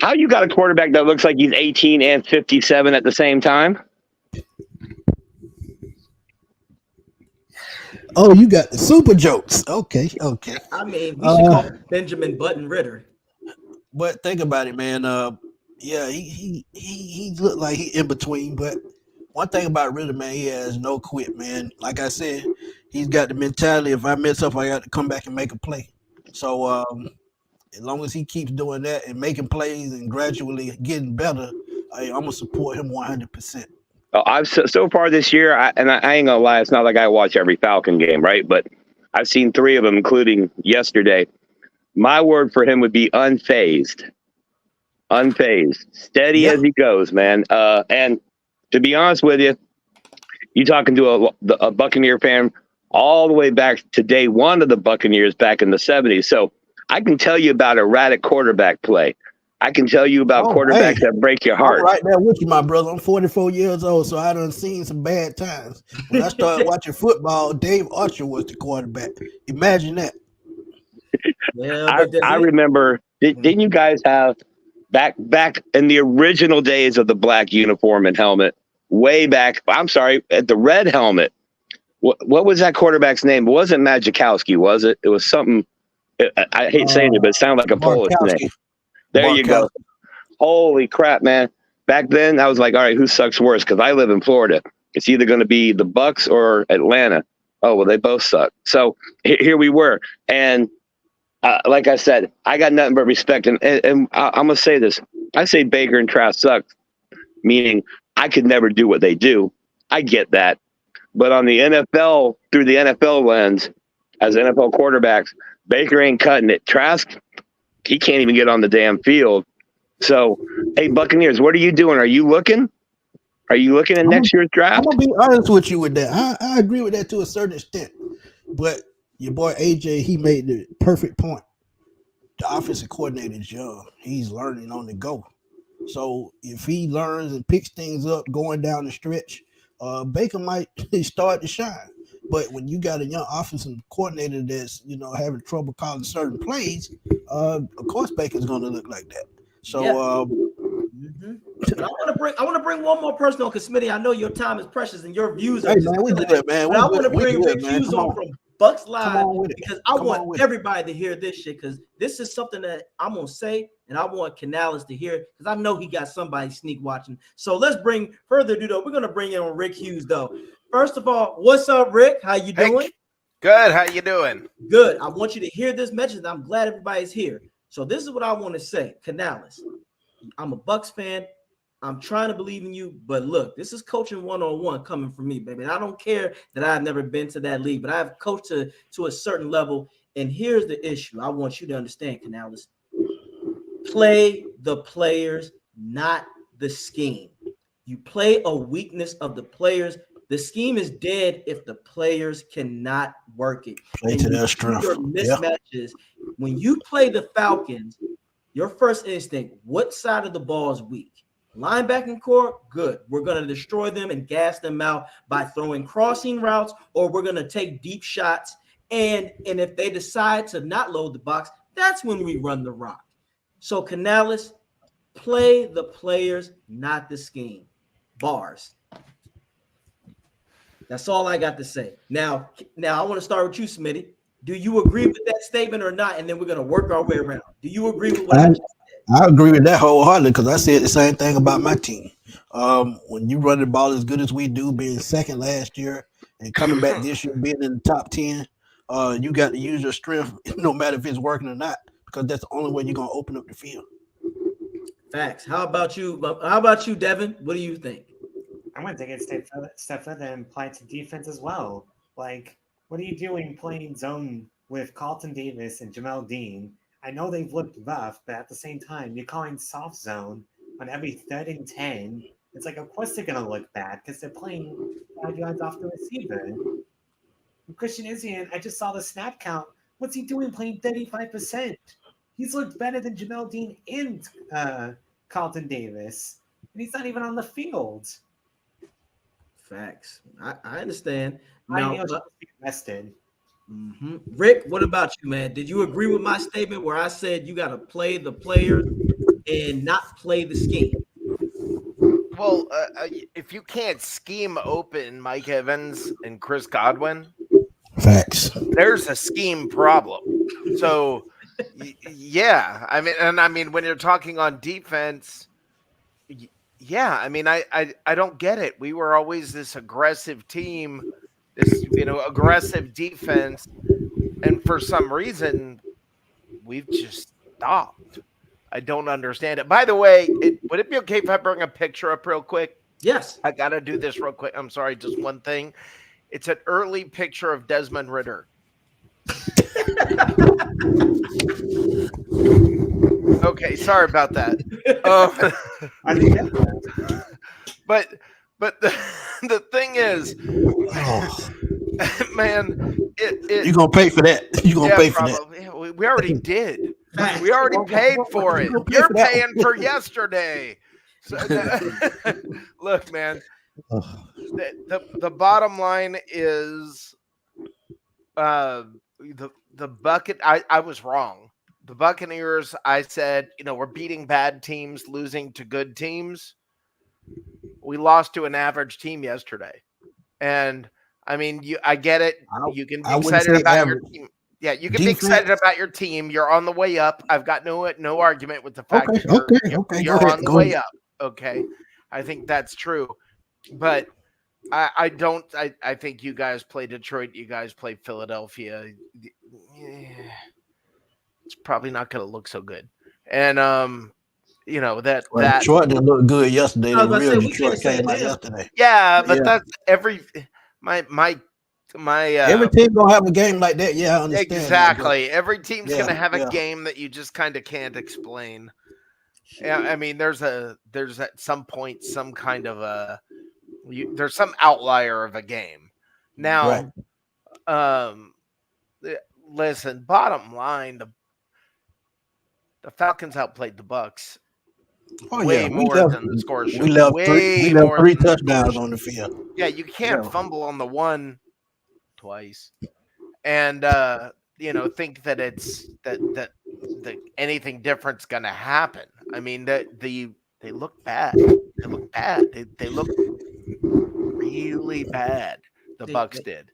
E: How you got a quarterback that looks like he's 18 and 57 at the same time?
C: Oh, you got the super jokes. Okay.
A: I mean, we should call him Benjamin Button Ritter.
C: But think about it, man. Yeah, he looked like he in between. But one thing about Ritter, man, he has no quit, man. Like I said, he's got the mentality. If I mess up, I got to come back and make a play. So as long as he keeps doing that and making plays and gradually getting better, I'm gonna support him 100%.
E: I've so far this year, I ain't gonna lie, it's not like I watch every Falcon game, right? But I've seen 3 of them, including yesterday. My word for him would be unfazed, steady
C: Yeah.
E: as he goes, man. And to be honest with you, you talking to a Buccaneer fan all the way back to day one of the Buccaneers back in the 70s. So I can tell you about erratic quarterback play. I can tell you about quarterbacks that break your heart.
C: I'm right there with you, my brother. I'm 44 years old, so I done seen some bad times. When I started watching football, Dave Archer was the quarterback. Imagine that.
A: Yeah,
E: I remember, didn't you guys have back in the original days of the black uniform and helmet, way back, I'm sorry, at the red helmet, what was that quarterback's name? It wasn't Majikowski, was it? It was something, I hate saying it, but it sounded like a Polish name. There you go. Holy crap, man. Back then, I was like, all right, who sucks worse? Because I live in Florida. It's either going to be the Bucs or Atlanta. Oh, well, they both suck. So here we were. And like I said, I got nothing but respect. And I'm going to say this. I say Baker and Trask suck, meaning I could never do what they do. I get that. But on the NFL, through the NFL lens, as NFL quarterbacks, Baker ain't cutting it. Trask, he can't even get on the damn field. So, hey, Buccaneers, what are you doing? Are you looking? Are you looking at next year's draft?
C: I'm gonna be honest with you with that. I agree with that to a certain extent, but your boy AJ, he made the perfect point. The offensive coordinator is young; he's learning on the go. So if he learns and picks things up going down the stretch, Baker might start to shine. But when you got a young offensive coordinator that's having trouble calling certain plays, of course Baker's going to look like that. So
A: But I want to bring one more person on, because Smitty, I know your time is precious and your views are
C: hey man, we good, man.
A: But I want to bring Rick Hughes on from Bucs Live, because I want everybody to hear this shit, because this is something that I'm gonna say, and I want Canales to hear, because I know he got somebody sneak watching. So let's bring further ado though. We're gonna bring in Rick Hughes though. First of all, what's up, Rick? How you doing?
F: Hey, good. How you doing?
A: Good. I want you to hear this message. I'm glad everybody's here. So this is what I want to say, Canales. I'm a Bucs fan. I'm trying to believe in you, but look, this is coaching one-on-one coming from me, baby. And I don't care that I've never been to that league, but I've coached to a certain level. And here's the issue. I want you to understand, Canales. Play the players, not the scheme. You play a weakness of the players. The scheme is dead if the players cannot work it.
C: Play to their strength.
A: Your mismatches. When you play the Falcons, your first instinct, what side of the ball is weak? Linebacking core, good. We're going to destroy them and gas them out by throwing crossing routes, or we're going to take deep shots. And if they decide to not load the box, that's when we run the rock. So Canales, play the players, not the scheme. Bars. That's all I got to say. Now I want to start with you, Smitty. Do you agree with that statement or not? And then we're going to work our way around. Do you agree with what I just said?
C: I agree with that wholeheartedly, because I said the same thing about my team. When you run the ball as good as we do, being second last year and coming back this year, being in the top 10, you got to use your strength no matter if it's working or not, because that's the only way you're going to open up the field.
A: Facts. How about you? How about you, Devin? What do you think?
D: I'm going to take it a step further and apply it to defense as well. Like, what are you doing playing zone with Carlton Davis and Jamel Dean? I know they've looked rough, but at the same time, you're calling soft zone on every 3rd and 10. It's like, of course they're gonna look bad because they're playing 5 yards off the receiver. And Christian Isian, I just saw the snap count. What's he doing playing 35%? He's looked better than Jamel Dean and Carlton Davis, and he's not even on the field.
A: Facts. I understand.
D: I
A: Now,
D: know he's supposed to be arrested.
A: Rick, what about you, man? Did you agree with my statement where I said you got to play the players and not play the scheme?
F: Well, if you can't scheme open Mike Evans and Chris Godwin,
C: Facts.
F: there's a scheme problem. So, yeah, I mean, when you're talking on defense, yeah, I mean, I don't get it. We were always this aggressive team, this aggressive defense, and for some reason, we've just stopped. I don't understand it. By the way, would it be okay if I bring a picture up real quick?
A: Yes.
F: I got to do this real quick. I'm sorry, just one thing. It's an early picture of Desmond Ridder. Okay, sorry about that.
D: I think that's
F: But the thing is, man,
C: You're gonna pay for that. You're gonna pay for that.
F: probably. Yeah, we already did.
A: Facts.
F: We already paid for it.
C: You're gonna pay
F: You're
C: for that
F: paying for yesterday. So, look, man. The bottom line is, the bucket. I was wrong. The Buccaneers. I said, we're beating bad teams, losing to good teams. We lost to an average team yesterday, and I mean, I get it. You can be
C: I wouldn't
F: excited
C: say
F: about
C: average.
F: your team. Yeah, you can be excited about your team. You're on the way up. I've got no argument with the fact
C: Okay,
F: that you're
C: go
F: on
C: ahead.
F: the
C: Go
F: way
C: ahead.
F: up. Okay, I think that's true, but I don't. I think you guys play Detroit. You guys play Philadelphia. Yeah, it's probably not going to look so good. And
C: Well,
F: that
C: Detroit didn't look good yesterday.
A: I
C: The
A: was
C: real
A: gonna say, we
C: Detroit
A: can't say
C: came out
A: that.
C: yesterday.
F: yeah, but
C: Yeah.
F: that's every my
C: Every team gonna have a game like that. Yeah, I understand. that,
F: exactly. Every team's
C: Yeah,
F: going to have a
C: yeah.
F: game that you just kind of can't explain. Yeah, I mean, there's at some point some kind of there's some outlier of a game. Now, listen, bottom line, the Falcons outplayed the Bucs
C: Oh
F: way
C: yeah,
F: more than the score
C: we
F: showed.
C: left
F: Way
C: three
F: more than the score
C: touchdowns
F: showed.
C: on the field.
F: Yeah, you can't
C: Yeah.
F: fumble on the one twice, and think that it's that anything different's gonna happen. I mean, they look bad. They look bad. They look really bad. The Bucs did.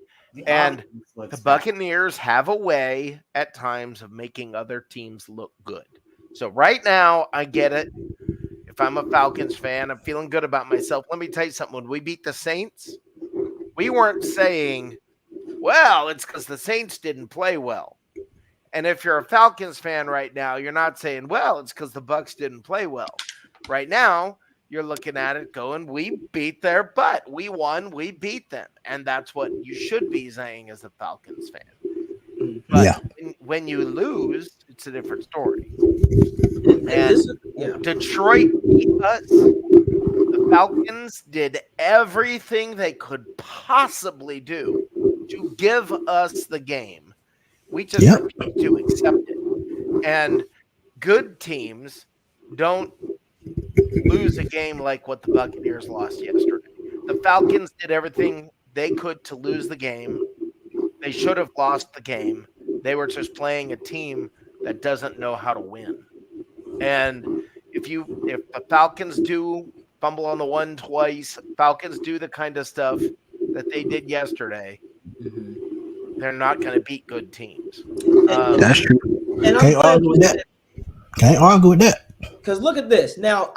F: And the Buccaneers have a way at times of making other teams look good. So right now, I get it. If I'm a Falcons fan, I'm feeling good about myself. Let me tell you something. When we beat the Saints, we weren't saying, well, it's because the Saints didn't play well. And if you're a Falcons fan right now, you're not saying, well, it's because the Bucs didn't play well. Right now, you're looking at it going, we beat their butt. We won. We beat them. And that's what you should be saying as a Falcons fan. But when you lose, it's a different story. And Detroit beat us. The Falcons did everything they could possibly do to give us the game. We just refuse to accept it. And good teams don't lose a game like what the Buccaneers lost yesterday. The Falcons did everything they could to lose the game. They should have lost the game. They were just playing a team that doesn't know how to win. And if the Falcons do fumble on the one twice, Falcons do the kind of stuff that they did yesterday, they're not going to beat good teams.
C: That's true.
A: And
C: Can't argue with that. Can't argue with that.
A: Because look at this. Now,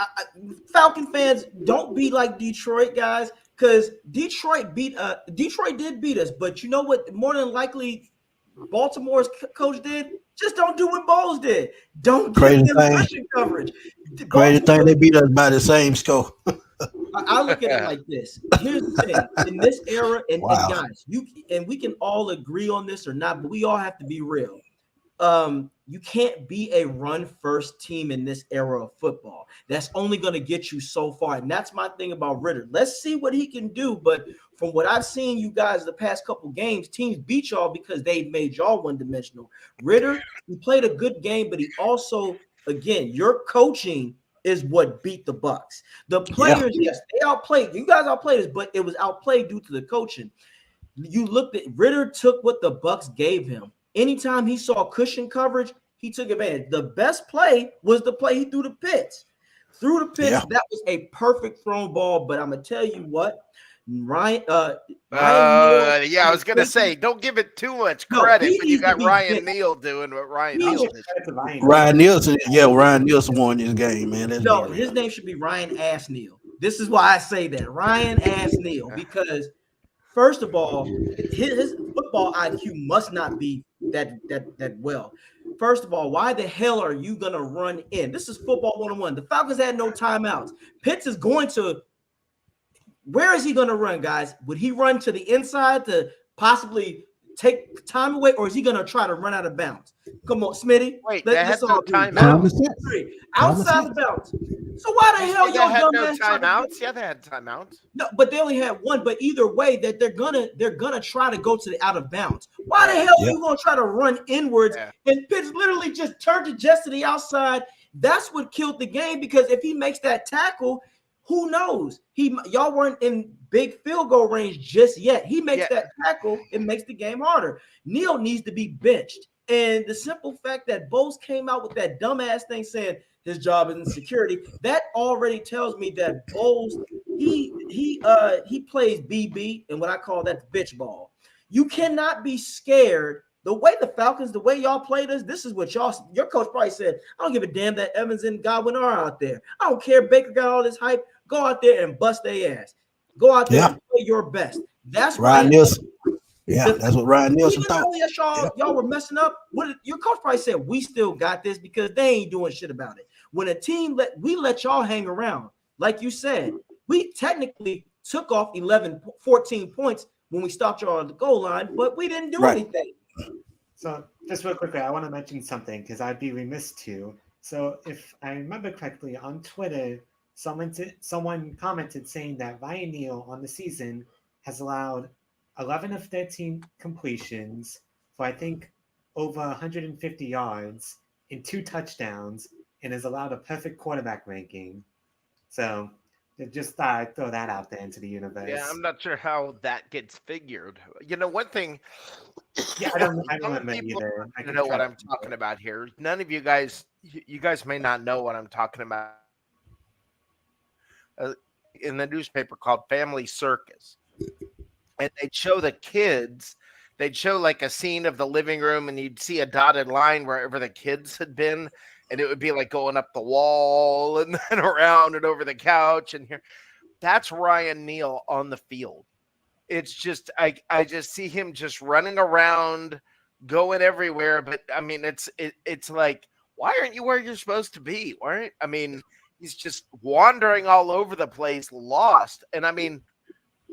A: Falcon fans, don't be like Detroit, guys, because Detroit did beat us. But you know what? More than likely, Baltimore's coach did? Just don't do what Bowles did. Don't give them rushing coverage.
C: Crazy thing, they beat us by the same score.
A: I look at it like this. Here's the thing. In this era, and guys, we can all agree on this or not, but we all have to be real. You can't be a run-first team in this era of football. That's only going to get you so far. And that's my thing about Ritter. Let's see what he can do. But from what I've seen you guys the past couple games, teams beat y'all because they made y'all one-dimensional. Ritter, he played a good game, but he also, again, your coaching is what beat the Bucs. The players, yes, they outplayed. You guys outplayed us, but it was outplayed due to the coaching. You looked at Ritter took what the Bucs gave him. Anytime he saw cushion coverage, he took advantage. The best play was the play he threw the pits. Through the pits, that was a perfect thrown ball. But I'm gonna tell you what, Ryan
F: I was gonna say, don't give it too much credit, but you got Ryan Neal doing what Ryan Neal did.
C: Ryan Nielsen, Ryan Nielsen won this game, man.
A: His name should be Ryan Ass Neal. This is why I say that, Ryan Ass Neal, because first of all, his football IQ must not be that well. First of all, why the hell are you going to run in? This is football 101. The Falcons had no timeouts. Pitts is going to – where is he going to run, guys? Would he run to the inside to possibly take time away, or is he going to try to run out of bounds? Come on, Smitty.
F: Wait, they had no timeouts.
A: Outside the bounds. So why the hell y'all
F: had no timeouts? Yeah, they had timeouts.
A: No, but they only had one. But either way, that they're gonna try to go to the out of bounds. Why the hell are you gonna try to run inwards? Yeah. And Pitts literally just turned it just to the outside. That's what killed the game, because if he makes that tackle, who knows? Y'all weren't in big field goal range just yet. He makes that tackle, it makes the game harder. Neal needs to be benched. And the simple fact that Bose came out with that dumbass thing saying his job is in security, that already tells me that Bose, he plays BB, and what I call that bitch ball. You cannot be scared. The way the Falcons, the way y'all played us, this is what your coach probably said, I don't give a damn that Evans and Godwin are out there. I don't care. Baker got all this hype. Go out there and bust their ass. Go out there and play your best. That's
C: Ryan Nielsen. That's what Ryan Nielsen thought.
A: Y'all were messing up. Your coach probably said, we still got this, because they ain't doing shit about it. When a team let y'all hang around, like you said, we technically took off 14 points when we stopped y'all at the goal line, but we didn't do anything.
D: So just real quickly, I want to mention something, because I'd be remiss to. So if I remember correctly, on Twitter, someone commented saying that Ryan Neal on the season has allowed 11 of 13 completions for, I think, over 150 yards and 2 touchdowns, and has allowed a perfect quarterback ranking. So just thought I'd throw that out there into the universe.
F: Yeah, I'm not sure how that gets figured. You know, one thing.
D: Yeah, I don't remember either.
F: I don't know what I'm talking about here. None of you guys may not know what I'm talking about. In the newspaper called Family Circus. And they'd show the kids, they'd show like a scene of the living room, and you'd see a dotted line wherever the kids had been. And it would be like going up the wall and then around and over the couch and here. That's Ryan Neal on the field. It's just, I just see him just running around, going everywhere. But I mean, it's like, why aren't you where you're supposed to be? He's just wandering all over the place, lost. And I mean,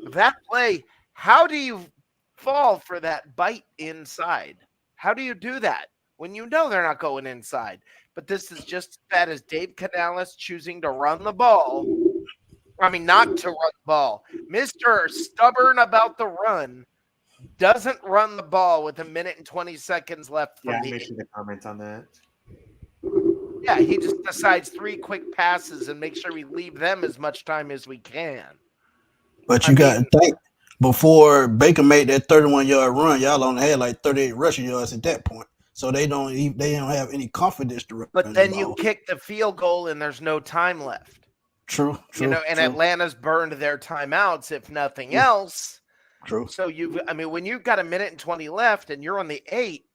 F: that play, how do you fall for that bite inside? How do you do that when you know they're not going inside? But this is just as bad as Dave Canales choosing to run the ball. I mean, not to run the ball. Mr. Stubborn about the run doesn't run the ball with 1 minute and 20 seconds left.
D: I made sure to comment on that.
F: Yeah, he just decides 3 quick passes and make sure we leave them as much time as we can.
C: But you got to think, before Baker made that 31-yard run, y'all only had like 38 rushing yards at that point. So they don't have any confidence to run.
F: But then you kick the field goal and there's no time left.
C: True.
F: Atlanta's burned their timeouts, if nothing else.
C: True.
F: So when you've got 1 minute and 20 left and you're on the 8,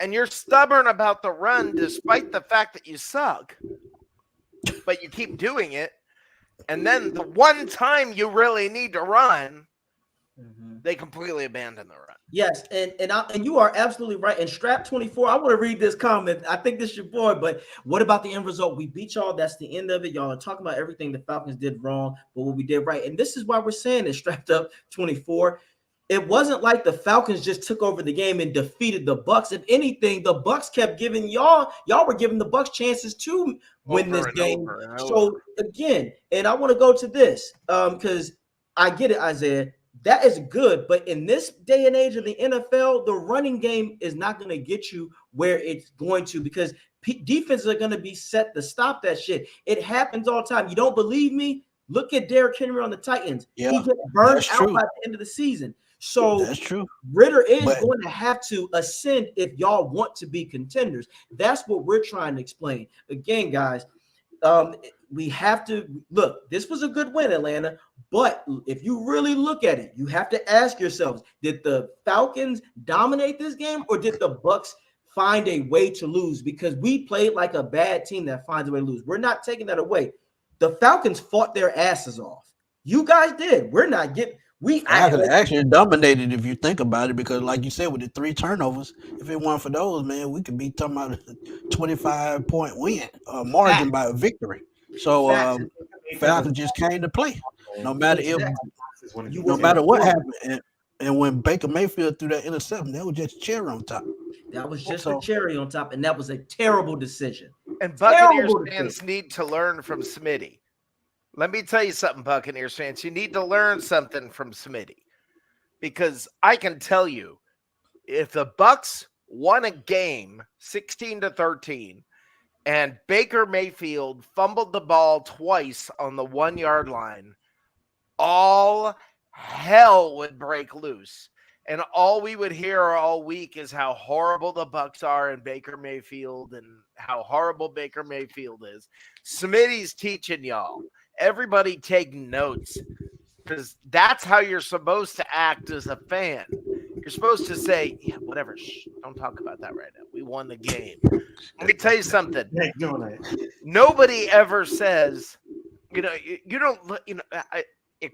F: and you're stubborn about the run despite the fact that you suck, but you keep doing it, and then the one time you really need to run, they completely abandon the run.
A: Yes, and you are absolutely right. And Strap 24, I want to read this comment. I think this is your boy, but what about the end result? We beat y'all. That's the end of it. Y'all are talking about everything the Falcons did wrong, but what we did right. And this is why we're saying it, Strapped Up 24. it wasn't like the Falcons just took over the game and defeated the Bucs. If anything, the Bucs kept giving y'all were giving the Bucs chances to win this game. So again, and I want to go to this because I get it, Isaiah. That is good, but in this day and age of the NFL, the running game is not going to get you where it's going to because defenses are going to be set to stop that shit. It happens all the time. You don't believe me? Look at Derrick Henry on the Titans.
C: Yeah,
A: he gets burned
C: that's
A: out
C: true.
A: by the end of the season. So
C: That's true.
A: Ritter is
C: But-
A: going to have to ascend if y'all want to be contenders. That's what we're trying to explain. Again, guys, we have to look. This was a good win, Atlanta. But if you really look at it, you have to ask yourselves: did the Falcons dominate this game, or did the Bucs find a way to lose? Because we played like a bad team that finds a way to lose. We're not taking that away. The Falcons fought their asses off. You guys did. We're not getting. We
C: actually dominated if you think about it, because like you said, with the 3 turnovers, if it weren't for those, man, we could be talking about a 25-point win, margin by a victory. So Falcons just came to play, no matter no matter what happened. And when Baker Mayfield threw that interception, that was just a cherry on top.
A: That was just a cherry on top, and that was a terrible decision.
F: And Buccaneers fans need to learn from Smitty. Let me tell you something, Buccaneers fans. You need to learn something from Smitty. Because I can tell you, if the Bucs won a game 16-13 and Baker Mayfield fumbled the ball twice on the 1-yard line, all hell would break loose. And all we would hear all week is how horrible the Bucs are and Baker Mayfield and how horrible Baker Mayfield is. Smitty's teaching y'all. Everybody take notes, because that's how you're supposed to act as a fan. You're supposed to say, yeah, whatever. Shh, don't talk about that right now. We won the game. Let me tell you something. Nobody ever says, it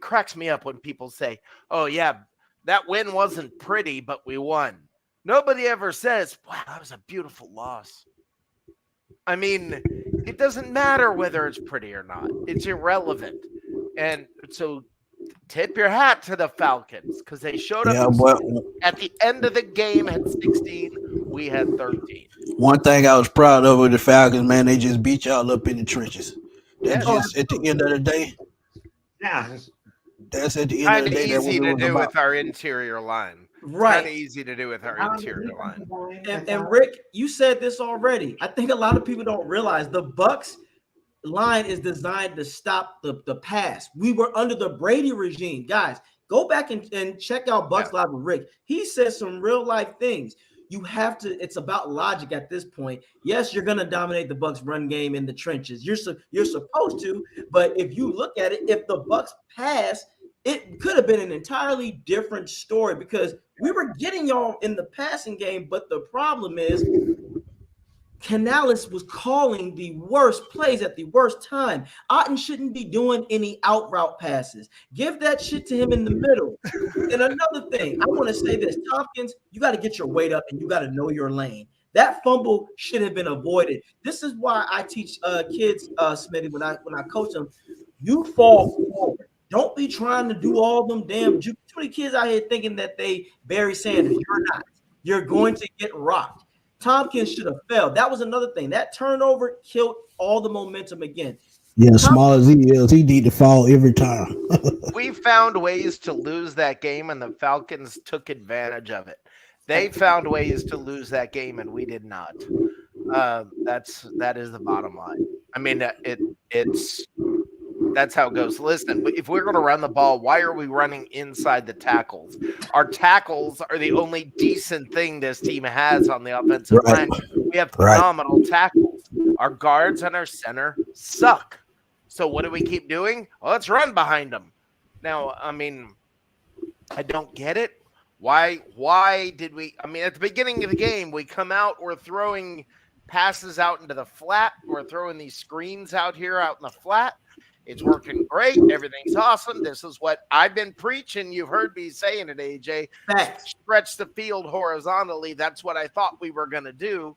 F: cracks me up when people say, oh, yeah, that win wasn't pretty, but we won. Nobody ever says, wow, that was a beautiful loss. I mean, it doesn't matter whether it's pretty or not. It's irrelevant. And so tip your hat to the Falcons, because they showed up at the end of the game at 16. We had 13.
C: One thing I was proud of with the Falcons, man, they just beat y'all up in the trenches. That's just at the end of the day.
D: Yeah.
C: That's at the end of the day.
F: Kind of easy to do with our interior line.
A: Right.
F: Kind of easy to do with our interior line.
A: And Rick, you said this already. I think a lot of people don't realize the Bucs line is designed to stop the pass. We were under the Brady regime. Guys, go back and check out Bucs Live with Rick. He says some real life things. You have to, it's about logic at this point. Yes, you're going to dominate the Bucs run game in the trenches. You're supposed to, but if you look at it, if the Bucs pass, it could have been an entirely different story, because we were getting y'all in the passing game, but the problem is Canales was calling the worst plays at the worst time. Otten shouldn't be doing any out route passes. Give that shit to him in the middle. And another thing, I want to say this, Tompkins, you got to get your weight up and you got to know your lane. That fumble should have been avoided. This is why I teach kids, Smitty, when I coach them, you fall forward. Don't be trying to do all them damn too many kids out here thinking that they Barry Sanders. You're not. You're going to get rocked. Tompkins should have failed. That was another thing. That turnover killed all the momentum again.
C: Yeah, small as he is, he need to fall every time.
F: We found ways to lose that game, and the Falcons took advantage of it. They found ways to lose that game, and we did not. That is the bottom line. I mean, that's how it goes. Listen, if we're going to run the ball, why are we running inside the tackles? Our tackles are the only decent thing this team has on the offensive line. We have phenomenal tackles. Our guards and our center suck. So what do we keep doing? Well, let's run behind them. Now, I mean, I don't get it. Why did we? I mean, at the beginning of the game, we come out, we're throwing passes out into the flat. We're throwing these screens out here out in the flat. It's working great. Everything's awesome. This is what I've been preaching. You've heard me saying it, AJ. Stretch the field horizontally. That's what I thought we were going to do.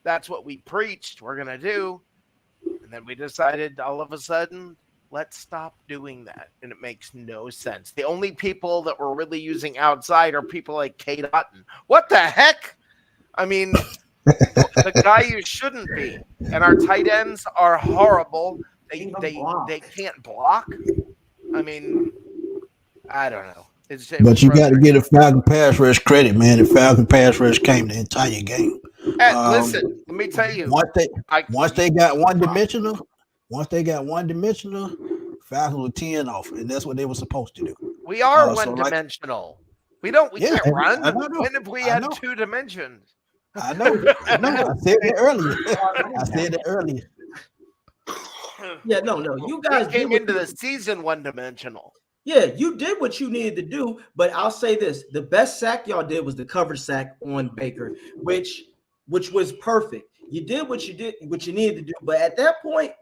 F: That's what we preached we're going to do. And then we decided all of a sudden Let's stop doing that. And it makes no sense. The only people that we're really using outside are people like Kate Otten. What the heck? I mean, the guy you shouldn't be. And our tight ends are horrible. They can't block. I mean, I don't know.
C: But you got to get a Falcon pass rush credit, man. The Falcon pass rush came the entire game.
F: Listen, let me tell you.
C: Once they got one dimensional, Falcons were 10 off, and that's what they were supposed to do.
F: We are one dimensional. We can't run. When have we had 2 dimensions?
C: I know. I said that earlier.
A: Yeah, no. You guys
F: came into the season one dimensional.
A: Yeah, you did what you needed to do, but I'll say this: the best sack y'all did was the cover sack on Baker, which was perfect. You did what you needed to do, but at that point,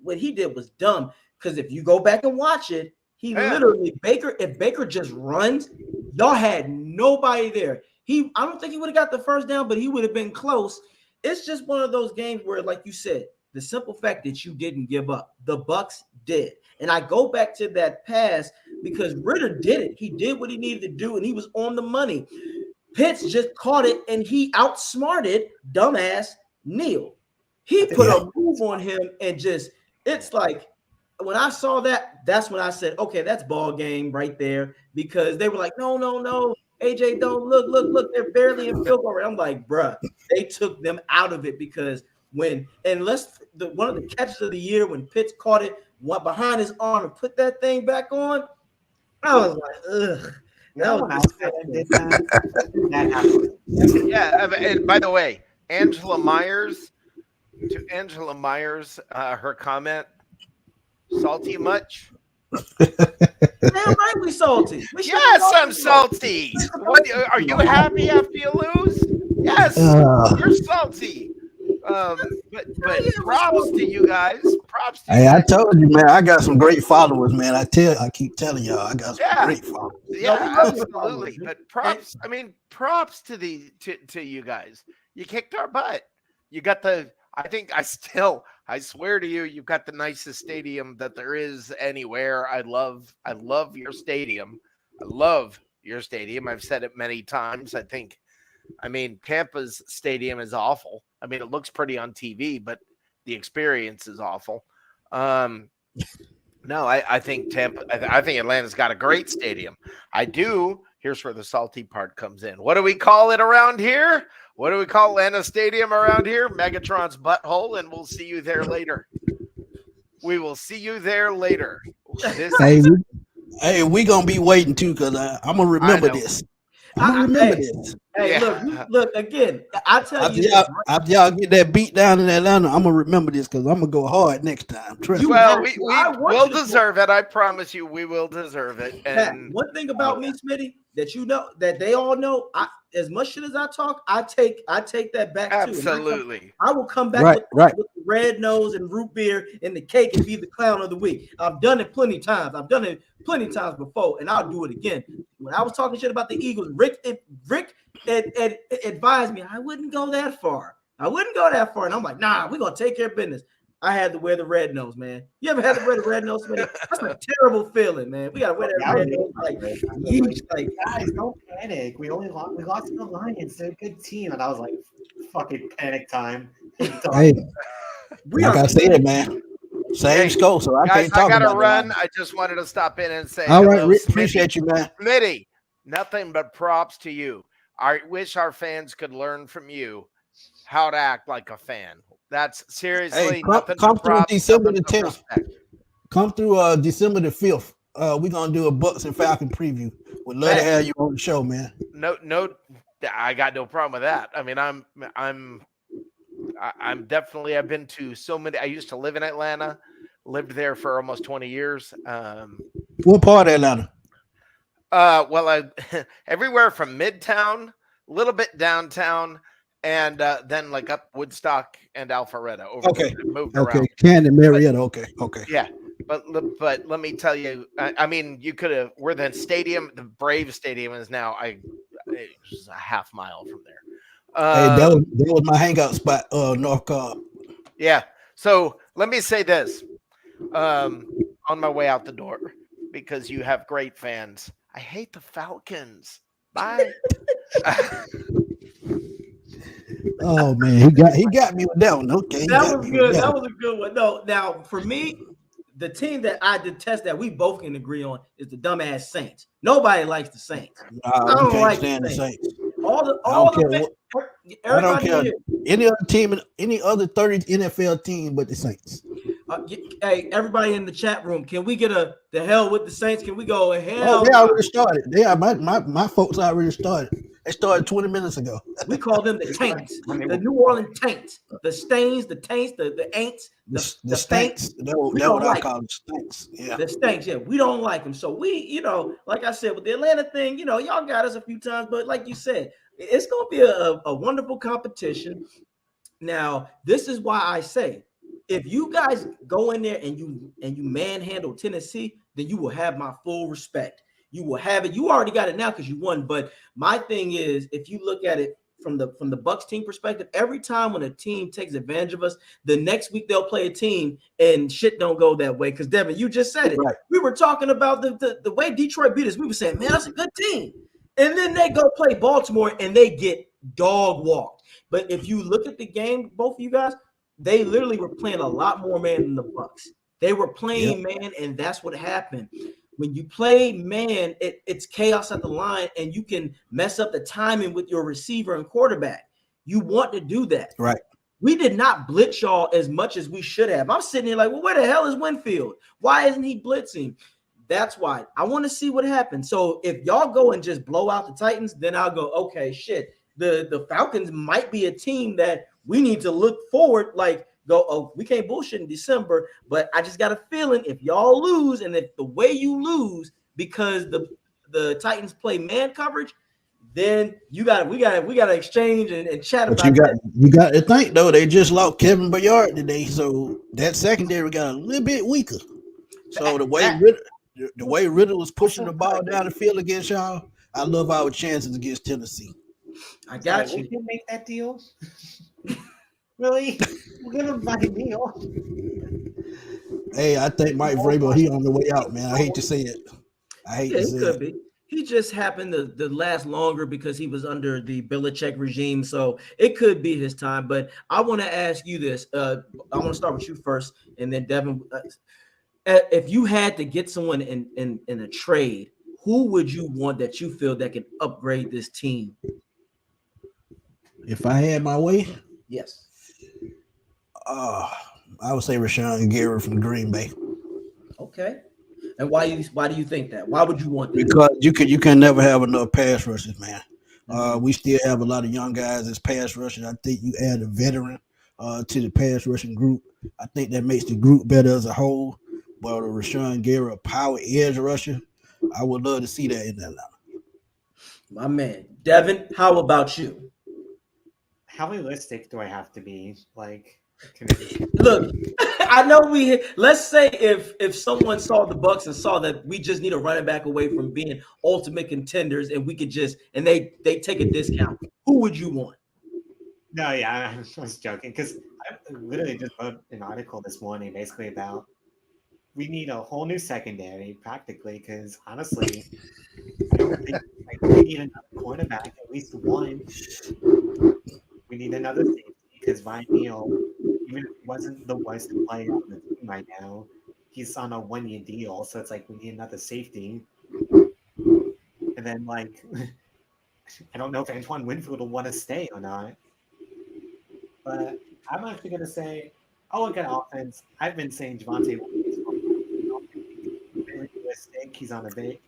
A: what he did was dumb. Because if you go back and watch it, if Baker just runs, y'all had nobody there. I don't think he would have got the first down, but he would have been close. It's just one of those games where, like you said, the simple fact that you didn't give up, the Bucs did. And I go back to that pass because Ritter did it. He did what he needed to do, and he was on the money. Pitts just caught it, and he outsmarted dumbass Neal. He put a move on him, and it's like when I saw that, that's when I said, okay, that's ball game right there, because they were like, no, AJ, don't look, they're barely in field goal range. I'm like, bruh, they took them out of it because one of the catches of the year when Pitts caught it, went behind his arm and put that thing back on, I was like, ugh.
F: Yeah, and by the way, Angela Myers, her comment, salty much?
A: Damn right we salty.
F: Yes, I'm salty. What, are you happy after you lose? Yes, you're salty. But props to you guys. Props to you guys.
C: I told you, man, I got some great followers, man. I keep telling y'all, I got some great followers.
F: Yeah, absolutely. But props, props to you guys. You kicked our butt. You got I swear to you, you've got the nicest stadium that there is anywhere. I love your stadium. I love your stadium. I've said it many times. Tampa's stadium is awful. It looks pretty on TV, but the experience is awful. No, I think Atlanta's got a great stadium. I do. Here's where the salty part comes in. What do we call it around here? What do we call Atlanta Stadium around here? Megatron's butthole, and we'll see you there later. We will see you there later.
C: Hey, we gonna be waiting too, because I'm gonna remember this. I'm gonna remember this.
A: Hey, look again. I tell you,
C: after y'all get that beat down in Atlanta, I'm gonna remember this because I'm gonna go hard next time.
F: We will deserve it. I promise you, we will deserve it. And
A: one thing about me, Smitty, that you know, that they all know, as much shit as I talk, I take that back too.
F: Absolutely.
A: I will come back with the red nose and root beer and the cake and be the clown of the week. I've done it plenty times. I've done it plenty times before, and I'll do it again. When I was talking shit about the Eagles, Rick advised me I wouldn't go that far. And I'm like, nah, we're gonna take care of business. I had to wear the red nose, man. You ever had to wear the red nose, man? That's a terrible feeling, man. We gotta wear that red nose. Like,
D: guys, don't panic. We lost to the Lions. They're a good team, and I was like, fucking panic time.
C: Hey, like I said, man. Same score, so I can't talk about it.
F: I gotta run. I just wanted to stop in and say,
C: all right, Rick, appreciate you, man.
F: Smitty, nothing but props to you. I wish our fans could learn from you how to act like a fan. That's seriously
C: come through December the 10th. Come through December the 5th. We're gonna do a Bucs and Falcon preview. Would love to have you on the show, man.
F: No, I got no problem with that. I'm definitely. I've been to so many. I used to live in Atlanta, lived there for almost 20 years.
C: What part of Atlanta?
F: Everywhere from Midtown, a little bit downtown, and then like up Woodstock and Alpharetta. Moved around.
C: Canton, Marietta. Okay.
F: Yeah, but let me tell you, you could have. Where the stadium, the Brave Stadium is now, it's a half mile from there.
C: That was my hangout spot, North Cobb.
F: Yeah. So let me say this. on my way out the door because you have great fans. I hate the Falcons. Bye.
C: Oh man, he got me with that one. Okay, he
A: That
C: got
A: was
C: me with
A: good.
C: that
A: That
C: one.
A: was a good one. No, now for me, the team that I detest that we both can agree on is the dumbass Saints. Nobody likes the Saints. I
C: We
A: don't
C: can't
A: like
C: stand
A: the
C: the
A: Saints.
C: Saints. I don't
A: All
C: care
A: the
C: what. I don't
A: everybody
C: care
A: here.
C: any other team, any other 30 NFL team, but the Saints.
A: Hey, everybody in the chat room, can we get a the hell with the Saints? Can we go
C: Oh,
A: hell?
C: they
A: No?
C: already started. They are my folks already started. They started 20 minutes ago.
A: We call them the Taints,
D: When they
A: the
D: were-
A: New Orleans Taints, the Stains, the Taints, the Aints,
C: The
A: the
C: Stanks.
A: Faints.
C: That
A: We
C: what
A: don't
C: I
A: like
C: call the Stanks. Yeah.
A: the Stanks. Yeah, we don't like them. So we, like I said with the Atlanta thing, y'all got us a few times, but like you said, it's gonna be a wonderful competition. Now, this is why I say, if you guys go in there and you manhandle Tennessee, then you will have my full respect. You will have it. You already got it now because you won. But my thing is, if you look at it from the Bucs team perspective, every time when a team takes advantage of us, the next week they'll play a team and shit don't go that way. Because Devin, you just said it.
C: Right.
A: We were talking about the way Detroit beat us. We were saying, man, that's a good team. And then they go play Baltimore and they get dog walked. But if you look at the game, both of you guys, they literally were playing a lot more man than the Bucs. They were playing man, and that's what happened. When you play man, it's chaos at the line, and you can mess up the timing with your receiver and quarterback. You want to do that.
C: Right.
A: We did not blitz y'all as much as we should have. I'm sitting here like, well, where the hell is Winfield? Why isn't he blitzing? That's why I want to see what happens. So if y'all go and just blow out the Titans, then I'll go, okay, shit. The Falcons might be a team that we need to look forward, like go, oh, we can't bullshit in December, but I just got a feeling if y'all lose, and if the way you lose because the Titans play man coverage, then we gotta exchange and chat
C: But
A: about that.
C: you got to think though, they just lost Kevin Byard today, so that secondary got a little bit weaker. So the way Riddle was pushing the ball down the field against y'all, I love our chances against Tennessee.
A: I got
D: Sorry,
A: you.
D: we didn't make that deal. Really? We'll give him my deal.
C: Hey, I think Mike Vrabel, he on the way out, man. I hate to say it. I hate
A: Yeah,
C: to
A: he
C: say
A: could
C: it.
A: be. He just happened to last longer because he was under the Belichick regime. So it could be his time. But I want to ask you this. I want to start with you first, and then Devin. If you had to get someone in a trade, who would you want that you feel that can upgrade this team?
C: If I had my way,
A: Yes.
C: I would say Rashawn Gary from Green Bay.
A: Okay. And why do you think that? Why would you want that?
C: Because you can never have enough pass rushes, man. We still have a lot of young guys as pass rushers. I think you add a veteran to the pass rushing group. I think that makes the group better as a whole. But Rashawn Gary, a power edge rusher, I would love to see that in Atlanta.
A: My man. Devin, how about you?
D: How realistic do I have to be? Like,
A: Look, I know let's say if someone saw the Bucs and saw that we just need a running back away from being ultimate contenders and we could just and they take a discount, who would you want?
D: No, yeah, I was joking because I literally just wrote an article this morning basically about we need a whole new secondary practically because honestly, I don't think we need another cornerback, at least one. We need another safety because Ryan Neal, even if he wasn't the worst player on the team right now, he's on a 1-year deal, so it's like we need another safety. And then like I don't know if Antoine Winfield will want to stay or not. But I'm actually going to say, I'll look at offense. I've been saying Javonte Williams for really realistic. He's on a bit.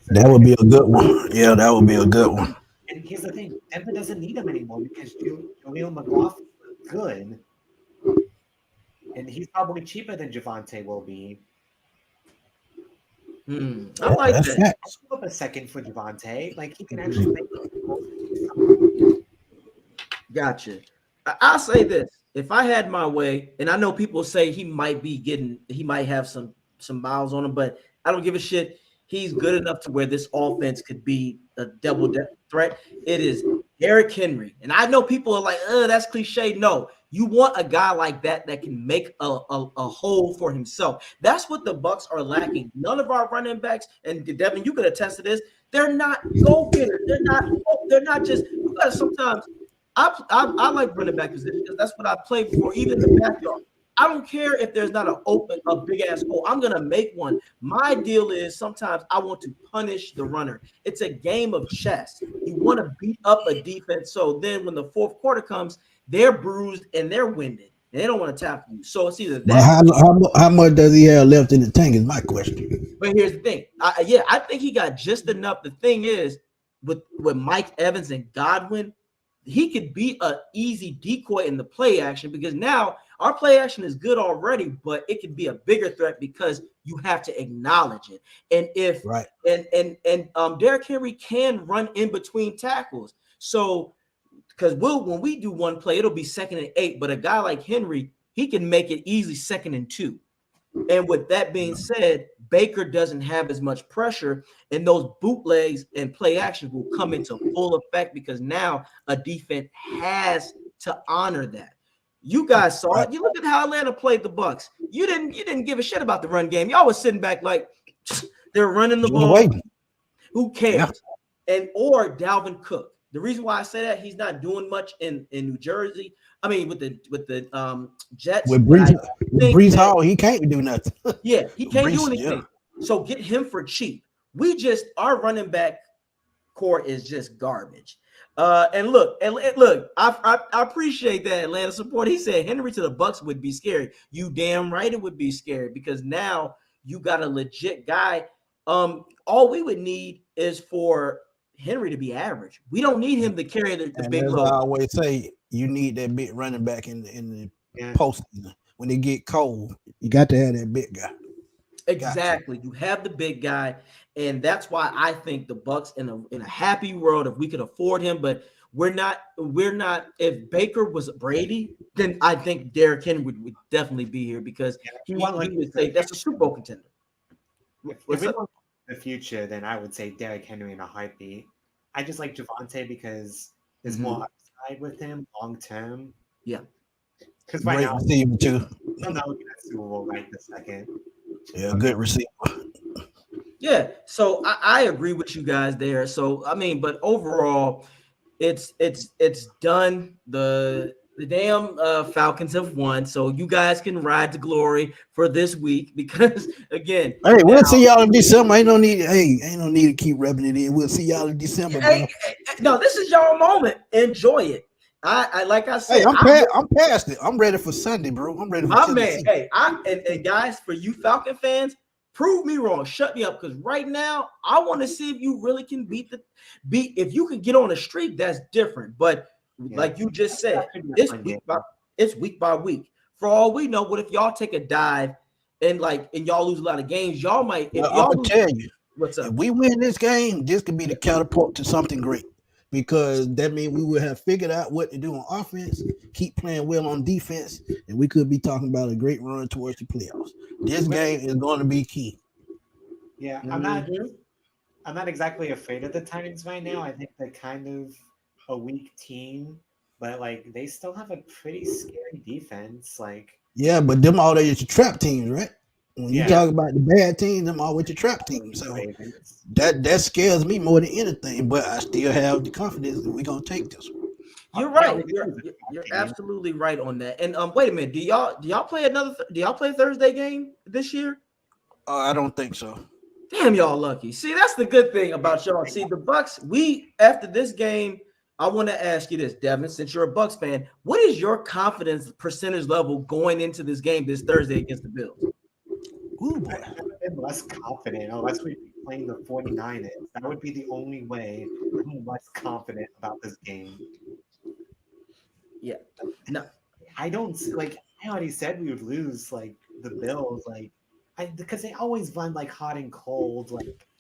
C: That would be a good one. Yeah, that would be a good one.
D: And here's the thing. Denver doesn't need him anymore because Jaleel McLaughlin is good. And he's probably cheaper than Javonte will be.
A: I like
C: That's
A: that.
C: facts.
D: I'll give up a second for Javonte. Like, he can actually make
A: Gotcha. I'll say this. If I had my way, and I know people say he might have some miles on him, but I don't give a shit. He's good enough to where this offense could be a double threat. It is Derrick Henry. And I know people are like, that's cliche. No, You want a guy like that that can make a hole for himself. That's what the Bucs are lacking. None of our running backs, and Devin, you could attest to this. They're not go getters. They're not just. You guys sometimes. I like running back position because that's what I played for. Even in the backyard, I don't care if there's not a big ass hole. I'm gonna make one. My deal is sometimes I want to punish the runner. It's a game of chess. You want to beat up a defense, so then when the fourth quarter comes, they're bruised and they're winded. And they don't want to tackle you. So it's either
C: But
A: that.
C: how much does he have left in the tank? Is my question.
A: But here's the thing. I think he got just enough. The thing is, with Mike Evans and Godwin, he could be an easy decoy in the play action because now our play action is good already, but it could be a bigger threat because you have to acknowledge it. And if
C: Right.
A: and Derrick Henry can run in between tackles. So because when we do one play, it'll be 2nd and 8, but a guy like Henry, he can make it easy 2nd and 2. And with that being said, Baker doesn't have as much pressure, and those bootlegs and play action will come into full effect because now a defense has to honor that. You guys saw it. You look at how Atlanta played the Bucs. You didn't give a shit about the run game. Y'all was sitting back like they're running the ball. Who cares? Yeah. Or Dalvin Cook. The reason why I say that, he's not doing much in New Jersey. I mean, with the Jets.
C: With Brees Hall, he can't do nothing.
A: Yeah, he can't do anything. Yeah. So get him for cheap. Our running back core is just garbage. And look, I appreciate that Atlanta support. He said Henry to the Bucs would be scary. You damn right it would be scary because now you got a legit guy. All we would need is for Henry to be average. We don't need him to carry the big load.
C: I always say you need that big running back in the postseason. When they get cold, you got to have that big guy.
A: Exactly. You have the big guy, and that's why I think the Bucs in a happy world, if we could afford him, but we're not. If Baker was Brady, then I think Derrick Henry would definitely be here because he would say that's a Super Bowl contender.
D: If we want the future, then I would say Derrick Henry in a heartbeat. I just like Javonte because there's more upside with him long term.
A: Yeah.
D: Because right now,
C: receiver too.
D: I'm not looking at Super Bowl right this second.
C: Yeah, good receiver.
A: Yeah, so I agree with you guys there. So I mean, but overall, it's done. The damn Falcons have won, so you guys can ride to glory for this week because again,
C: hey, we'll see y'all in December. Ain't no need to keep rubbing it in. We'll see y'all in December.
A: No, this is your moment. Enjoy it. I like I said,
C: I'm past it. I'm ready for Sunday, bro. I'm ready for
A: my man. Hey, and guys, for you Falcon fans, prove me wrong. Shut me up, because right now I want to see if you really can beat. If you can get on a streak, that's different. But like you just said, it's week by week. For all we know, what if y'all take a dive and y'all lose a lot of games? Y'all might.
C: I'll tell you,
A: what's up?
C: If we win this game, this could be the catapult to something great. Because that means we will have figured out what to do on offense, keep playing well on defense, and we could be talking about a great run towards the playoffs. This game is going to be key.
D: Yeah, I'm not exactly afraid of the Titans right now. I think they're kind of a weak team, but they still have a pretty scary defense.
C: Yeah, but them all is your trap teams, right? When you talk about the bad teams, them all with your trap teams. So that scares me more than anything. But I still have the confidence that we're gonna take this one.
A: You're right. You're absolutely right on that. And wait a minute, do y'all play a Thursday game this year?
C: I don't think so.
A: Damn, y'all lucky. See, that's the good thing about y'all. See, the Bucs. After this game, I want to ask you this, Devin, since you're a Bucs fan, what is your confidence percentage level going into this game this Thursday against the Bills?
D: Ooh, boy. I've never been less confident unless we're playing the 49ers. That would be the only way I'm less confident about this game.
A: Yeah. No.
D: I don't I already said we would lose the Bills, because they always run hot and cold,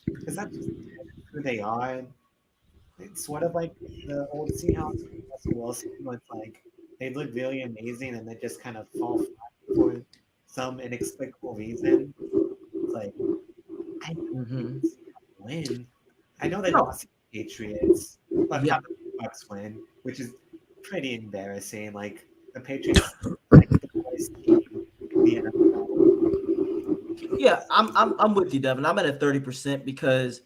D: because that's just who they are. It's sort of like the old Seahawks with Russell Wilson, where they look really amazing and they just kind of fall flat for some inexplicable reason. It's I don't win. I know they lost to the Patriots, but not the Bucs win, which is pretty embarrassing. the Patriots like the worst team in the NFL.
A: Yeah, I'm with you, Devin. I'm at a 30% because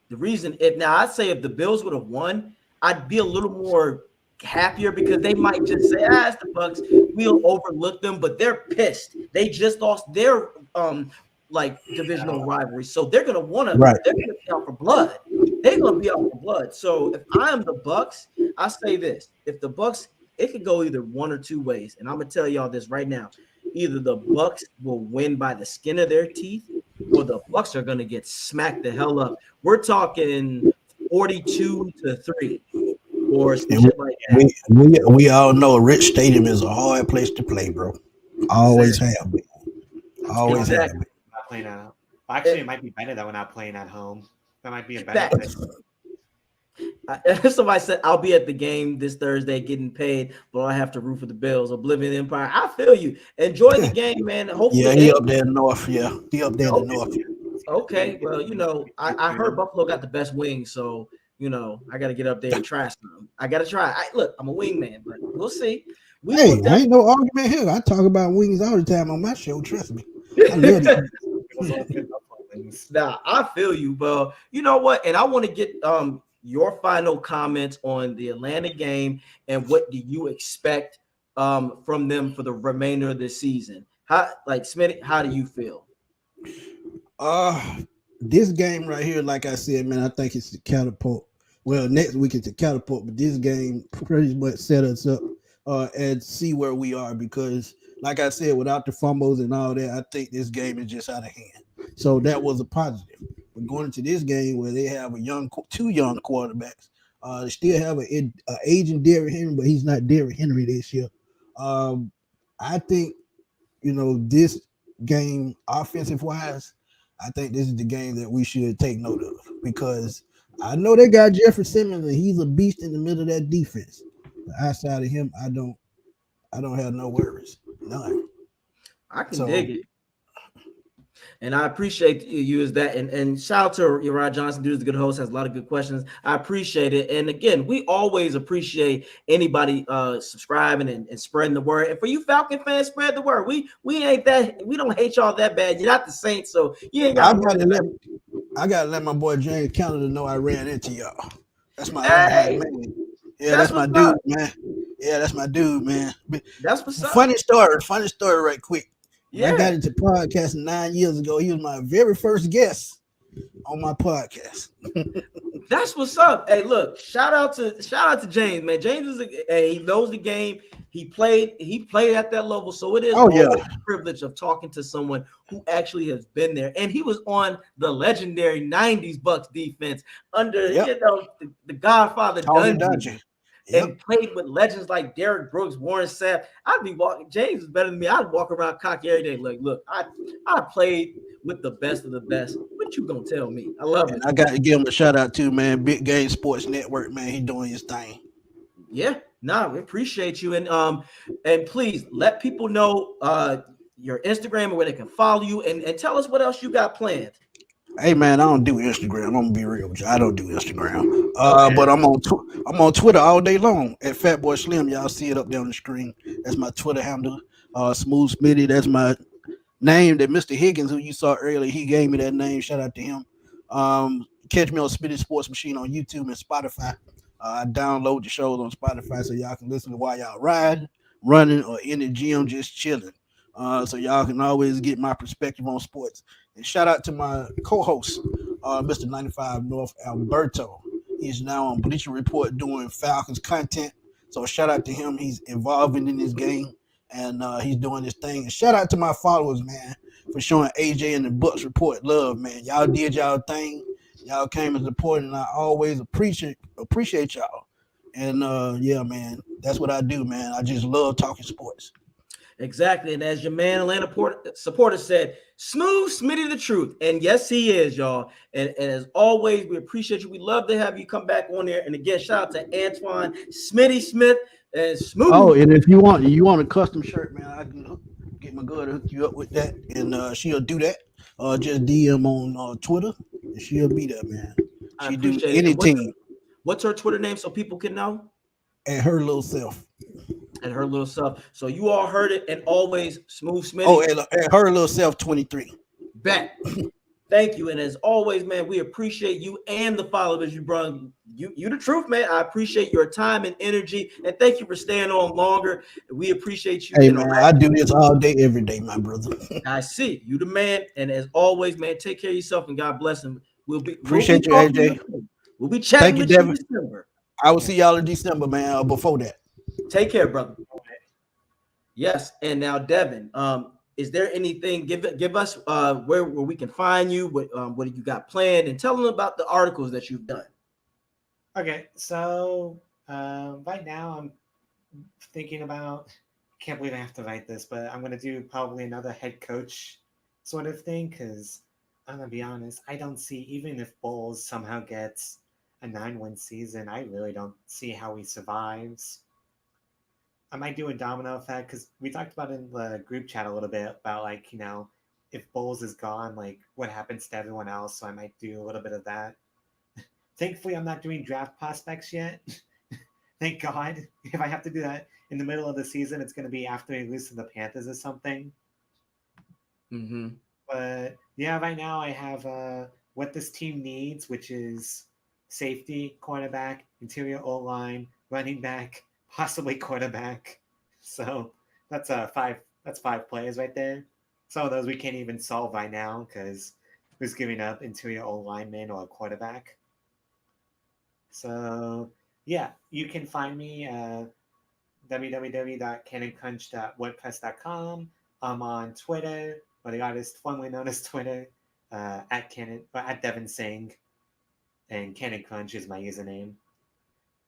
A: the reason I'd say if the Bills would have won, I'd be a little more happier because they might just say, it's the Bucs. We'll overlook them, but they're pissed. They just lost their like divisional rivalry. So they're gonna
C: Right.
A: they're gonna be out for blood. They're gonna be out for blood. So if I am the Bucs, I say this: if the Bucs, it could go either one or two ways, and I'm gonna tell y'all this right now. Either the Bucs will win by the skin of their teeth, or the Bucs are going to get smacked the hell up. We're talking 42-3 or some shit like that.
C: We all know Rich Stadium is a hard place to play, bro. Always have been. Always have
A: Exactly.
C: been.
D: Not playing at home. Well, actually, it might be better that we're not playing at home. That might be a better thing.
A: Somebody said I'll be at the game this Thursday getting paid, but I have to root for the Bills. Oblivion Empire. I feel you. Enjoy the game, man. Hopefully,
C: Yeah, he up there north. Yeah, he up there in the north.
A: Okay, well, I heard Buffalo got the best wings, so I got to get up there and try some. I got to try. Look, I'm a wing man, but we'll see.
C: Hey, ain't no argument here. I talk about wings all the time on my show. Trust me. I love it.
A: Nah, I feel you, bro. You know what? And I want to get your final comments on the Atlanta game and what do you expect from them for the remainder of the season? Smitty, how do you feel?
C: This game right here, like I said, man, I think it's the catapult. Well, next week it's the catapult, but this game pretty much set us up and see where we are because, like I said, without the fumbles and all that, I think this game is just out of hand. So that was a positive. But going into this game where they have two young quarterbacks, they still have an aging Derrick Henry, but he's not Derrick Henry this year. I think, this game, offensive wise, I think this is the game that we should take note of because I know they got Jeffrey Simmons and he's a beast in the middle of that defense. But outside of him, I don't have no worries. None.
A: I can dig it. And I appreciate you as that. And shout out to Rod Johnson, dude is a good host, has a lot of good questions. I appreciate it. And again, we always appreciate anybody subscribing and spreading the word. And for you Falcon fans, spread the word. We ain't that, we don't hate y'all that bad. You're not the Saints, so you ain't got
C: I gotta let my boy James Canada know I ran into y'all. That's my
A: man.
C: Yeah, that's my dude, man. Yeah, that's my dude, man.
A: That's what's up.
C: Funny story right quick.
A: Yeah.
C: I got into podcasting 9 years ago. He was my very first guest on my podcast.
A: That's what's up. Hey, look, shout out to James, man. James he knows the game. He played at that level. So it is a privilege of talking to someone who actually has been there. And he was on the legendary 90s Bucs defense under the Godfather Dungy. And played with legends like Derek Brooks, Warren Sapp. I'd be walking. James is better than me. I'd walk around cocky every day. Like, look, I played with the best of the best. What you gonna tell me? I love it.
C: I got to give him a shout out too, man. Big Game Sports Network, man. He doing his thing.
A: Yeah, we appreciate you. And please let people know your Instagram and where they can follow you and tell us what else you got planned.
C: Hey man, I don't do Instagram. I'm gonna be real with you. I don't do Instagram. But I'm on Twitter all day long at Fatboy Slim. Y'all see it up there on the screen. That's my Twitter handle. Smooth Smitty. That's my name that Mr. Higgins, who you saw earlier, he gave me that name. Shout out to him. Catch me on Smitty Sports Machine on YouTube and Spotify. I download the shows on Spotify so y'all can listen to while y'all riding, running, or in the gym just chilling. So y'all can always get my perspective on sports. And shout out to my co-host, Mr. 95 North Alberto. He's now on Bleacher Report doing Falcons content. So shout out to him. He's involving in this game and he's doing this thing. And shout out to my followers, man, for showing AJ and the Bucs Report love, man. Y'all did y'all thing. Y'all came and supported, and I always appreciate y'all. And yeah, man, that's what I do, man. I just love talking sports.
A: Exactly. And as your man Atlanta supporter said, Smooth Smitty the truth. And yes, he is, y'all. And as always, we appreciate you. We love to have you come back on there. And again, shout out to Antoine Smitty Smith and Smooth.
C: Oh, and if you want a custom shirt, man, I can get my girl to hook you up with that. And she'll do that. Just DM on Twitter, and she'll be there, man. She do anything.
A: What's her Twitter name so people can know?
C: And her little self.
A: and her little self. So you all heard it, and always Smooth Smitty.
C: Oh, and her little self 23.
A: Bet. Thank you. And as always, man, we appreciate you and the followers you brought. You the truth, man. I appreciate your time and energy. And thank you for staying on longer. We appreciate you.
C: Hey, man, I do this all day, every day, my brother.
A: I see. You the man. And as always, man, take care of yourself and God bless him.
C: Appreciate you, AJ.
A: We'll be chatting with you in December.
C: I will see y'all in December, man, before that.
A: Take care, brother. Yes. And now, Devin, is there anything? Give us where we can find you. What you got planned, and tell them about the articles that you've done.
D: Okay, so right now I'm thinking about. Can't believe I have to write this, but I'm gonna do probably another head coach sort of thing because I'm gonna be honest. I don't see, even if Bulls somehow gets a 9-win season, I really don't see how he survives. I might do a domino effect because we talked about in the group chat a little bit about, like, you know, if Bowles is gone, like what happens to everyone else. So I might do a little bit of that. Thankfully, I'm not doing draft prospects yet. Thank God. If I have to do that in the middle of the season, it's going to be after we lose to the Panthers or something.
A: Mm-hmm.
D: But yeah, right now I have what this team needs, which is safety, cornerback, interior O-line, running back, possibly quarterback. So that's five players right there. Some of those we can't even solve right now because who's giving up interior O lineman or a quarterback. So yeah, you can find me www.cannoncrunch.wordpress.com. I'm on Twitter, or the artist formerly known as Twitter, at Devin Singh, and Cannon Crunch is my username.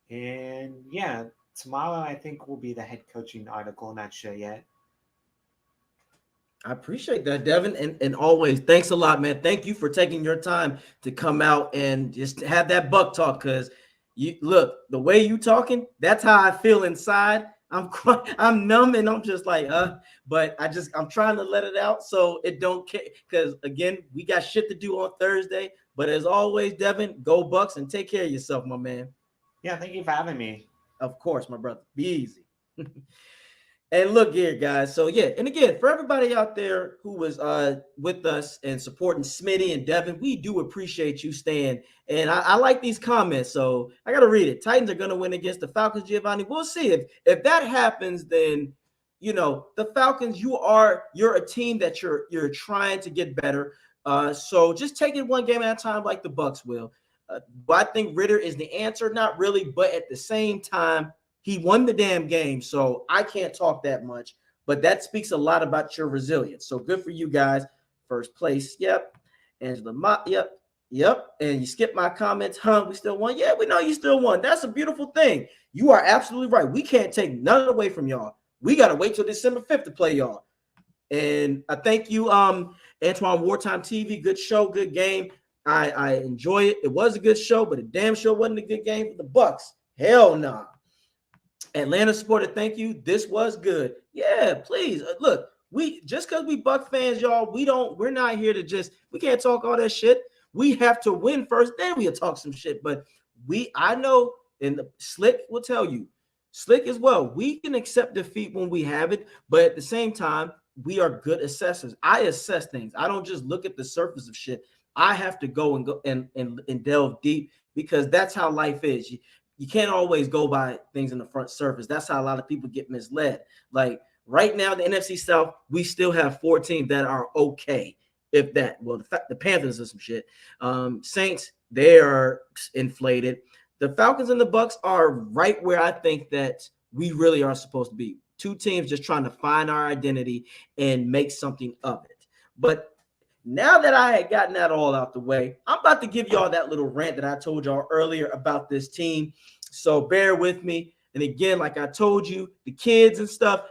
D: And yeah, tomorrow I think will be the head coaching article. Not sure yet.
A: I appreciate that, Devin. And always, thanks a lot, man. Thank you for taking your time to come out and just have that buck talk. Because you look, the way you talking, that's how I feel inside. I'm numb and I'm just like, but I'm trying to let it out so it don't care. Because again, we got shit to do on Thursday. But as always, Devin, go Bucs and take care of yourself, my man.
D: Yeah, thank you for having me.
A: Of course, my brother. Be easy. And look here, guys. So yeah, and again, for everybody out there who was with us and supporting Smitty and Devin, we do appreciate you staying. And I like these comments, so I gotta read it. Titans are gonna win against the Falcons, Giovanni. We'll see if that happens. Then the Falcons, you're a team that you're trying to get better. So just take it one game at a time, like the Bucs will. But I think Ritter is the answer, not really, but at the same time, he won the damn game, so I can't talk that much. But that speaks a lot about your resilience. So good for you guys. First place, yep. Angela, yep. And you skipped my comments, huh? We still won? Yeah, we know you still won. That's a beautiful thing. You are absolutely right. We can't take none away from y'all. We got to wait till December 5th to play y'all. And I thank you, Antoine, Wartime TV. Good show, good game. I enjoy it. It was a good show, but a damn sure wasn't a good game for the Bucs. Hell no. Nah. Atlanta supporter, thank you. This was good. Yeah, please. Look, we just because we Buck fans, y'all, we're not here to we can't talk all that shit. We have to win first, then we'll talk some shit. But I know, and the Slick will tell you, Slick as well, we can accept defeat when we have it, but at the same time, we are good assessors. I assess things. I don't just look at the surface of shit. I have to go and delve deep because that's how life is. You can't always go by things in the front surface. That's how a lot of people get misled. Like right now, the NFC South, we still have 4 teams that are okay. If that, well, the Panthers are some shit. Saints, they are inflated. The Falcons and the Bucs are right where I think that we really are supposed to be. 2 teams just trying to find our identity and make something of it. But now that I had gotten that all out the way, I'm about to give y'all that little rant that I told y'all earlier about this team. So bear with me. And again, like I told you, the kids and stuff,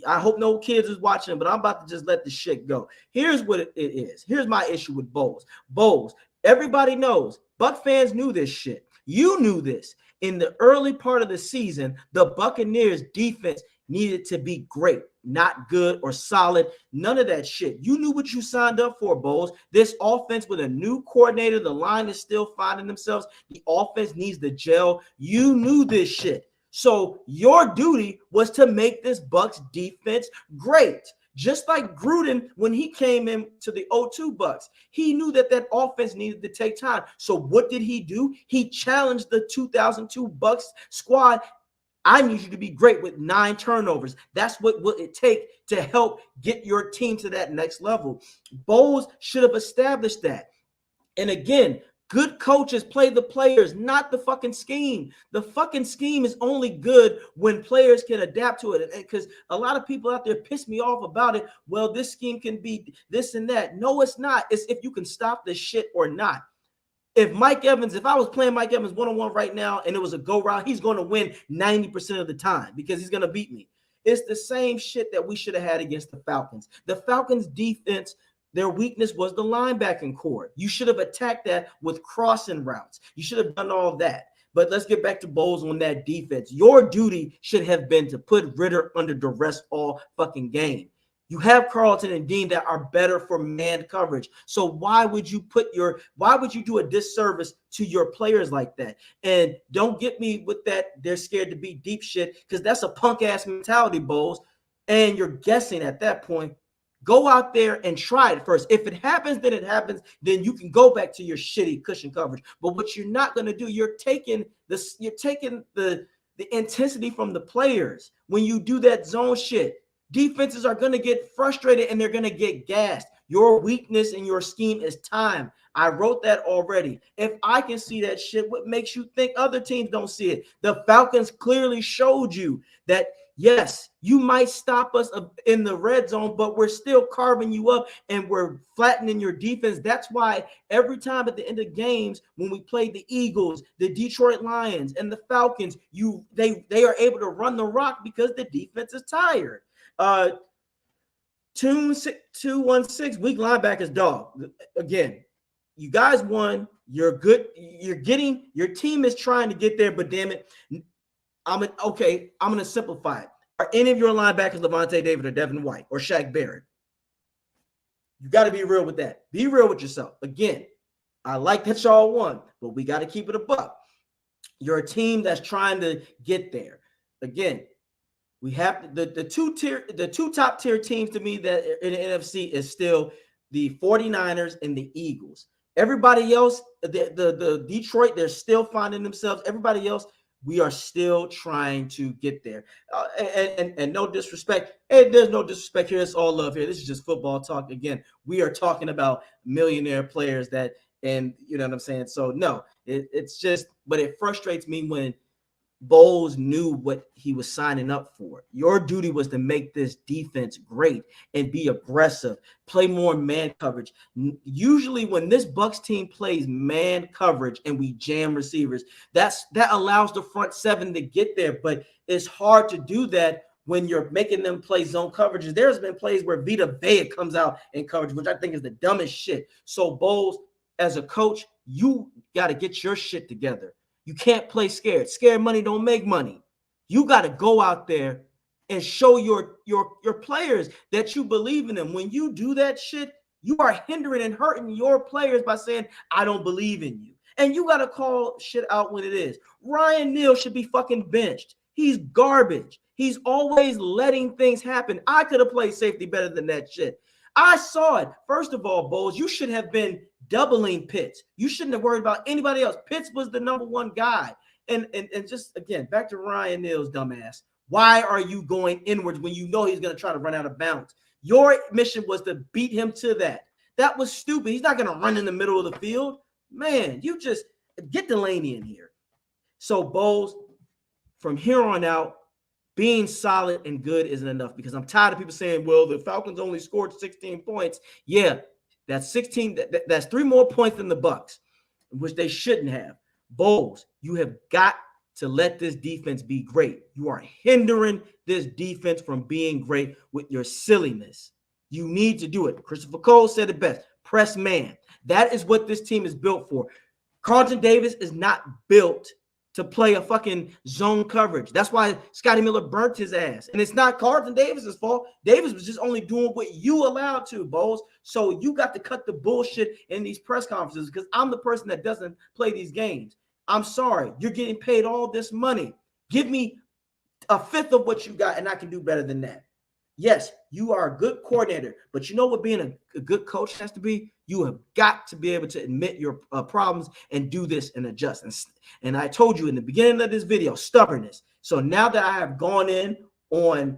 A: I hope no kids is watching, but I'm about to just let the shit go. Here's what it is. Here's my issue with Bowles. Bowles, everybody knows. Buck fans knew this shit. You knew this. In the early part of the season, the Buccaneers defense needed to be great, not good or solid. None of that shit. You knew what you signed up for, Bowles. This offense with a new coordinator, the line is still finding themselves. The offense needs the gel. You knew this shit. So your duty was to make this Bucs defense great. Just like Gruden, when he came in to the 0-2 Bucs, he knew that that offense needed to take time. So what did he do? He challenged the 2002 Bucs squad. I need you to be great with 9 turnovers. That's what will it take to help get your team to that next level. Bowles should have established that. And again, good coaches play the players, not the fucking scheme. The fucking scheme is only good when players can adapt to it. Because a lot of people out there piss me off about it. Well, this scheme can be this and that. No, it's not. It's if you can stop this shit or not. If I was playing Mike Evans one-on-one right now and it was a go route, he's going to win 90% of the time because he's going to beat me. It's the same shit that we should have had against the Falcons. The Falcons defense, their weakness was the linebacking core. You should have attacked that with crossing routes. You should have done all of that. But let's get back to Bowles on that defense. Your duty should have been to put Ritter under duress all fucking game. You have Carlton and Dean that are better for man coverage. So why would you do a disservice to your players like that? And don't get me with that they're scared to be deep shit, because that's a punk ass mentality, Bowles. And you're guessing at that point. Go out there and try it first. If it happens, then it happens. Then you can go back to your shitty cushion coverage. But what you're not going to do, you're taking the intensity from the players when you do that zone shit. Defenses are going to get frustrated and they're going to get gassed. Your weakness in your scheme is time. I wrote that already. If I can see that shit, what makes you think other teams don't see it? The Falcons clearly showed you that, yes, you might stop us in the red zone, but we're still carving you up and we're flattening your defense. That's why every time at the end of games, when we played the Eagles, the Detroit Lions, and the Falcons, they are able to run the rock because the defense is tired. 216 weak linebackers, dog. Again, you guys won. You're good. Your team is trying to get there, but damn it, I'm going to simplify it. Are any of your linebackers Levante David or Devin White or Shaq Barrett? You got to be real with that. Be real with yourself. Again, I like that y'all won, but we got to keep it a buck. You're a team that's trying to get there. Again, we have the two top tier teams to me that in the NFC is still the 49ers and the Eagles. Everybody else, the Detroit, they're still finding themselves. Everybody else, we are still trying to get there. And no disrespect. Hey, there's no disrespect here. It's all love here. This is just football talk. Again, we are talking about millionaire players and you know what I'm saying? So no, it's just, but it frustrates me when Bowles knew what he was signing up for. Your duty was to make this defense great and be aggressive, play more man coverage. Usually when this Bucs team plays man coverage and we jam receivers, that allows the front seven to get there, but it's hard to do that when you're making them play zone coverages. There's been plays where Vita Vea comes out in coverage, which I think is the dumbest shit. So Bowles, as a coach, you got to get your shit together. You can't play scared. Scared money don't make money. You got to go out there and show your players that you believe in them. When you do that shit, you are hindering and hurting your players by saying, I don't believe in you. And you got to call shit out when it is. Ryan Neal should be fucking benched. He's garbage. He's always letting things happen. I could have played safety better than that shit. I saw it. First of all, Bowles, you should have been doubling Pitts. You shouldn't have worried about anybody else. Pitts was the number one guy. And just, again, back to Ryan Neal's dumbass. Why are you going inwards when you know he's going to try to run out of bounds? Your mission was to beat him to that. That was stupid. He's not going to run in the middle of the field. Man, you just get Delaney in here. So, Bowles, from here on out, being solid and good isn't enough, because I'm tired of people saying, well, the Falcons only scored 16 points. Yeah, that's 16. That's 3 more points than the Bucs, which they shouldn't have. Bowles, you have got to let this defense be great. You are hindering this defense from being great with your silliness. You need to do it. Christopher Cole said it best. Press man. That is what this team is built for. Carlton Davis is not built to play a fucking zone coverage. That's why Scotty Miller burnt his ass. And it's not Carlton Davis's fault. Davis was just only doing what you allowed to, Bowles. So you got to cut the bullshit in these press conferences, because I'm the person that doesn't play these games. I'm sorry. You're getting paid all this money. Give me a fifth of what you got, and I can do better than that. Yes, you are a good coordinator, but you know what being a good coach has to be? You have got to be able to admit your problems and do this and adjust. And I told you in the beginning of this video, stubbornness. So now that I have gone in on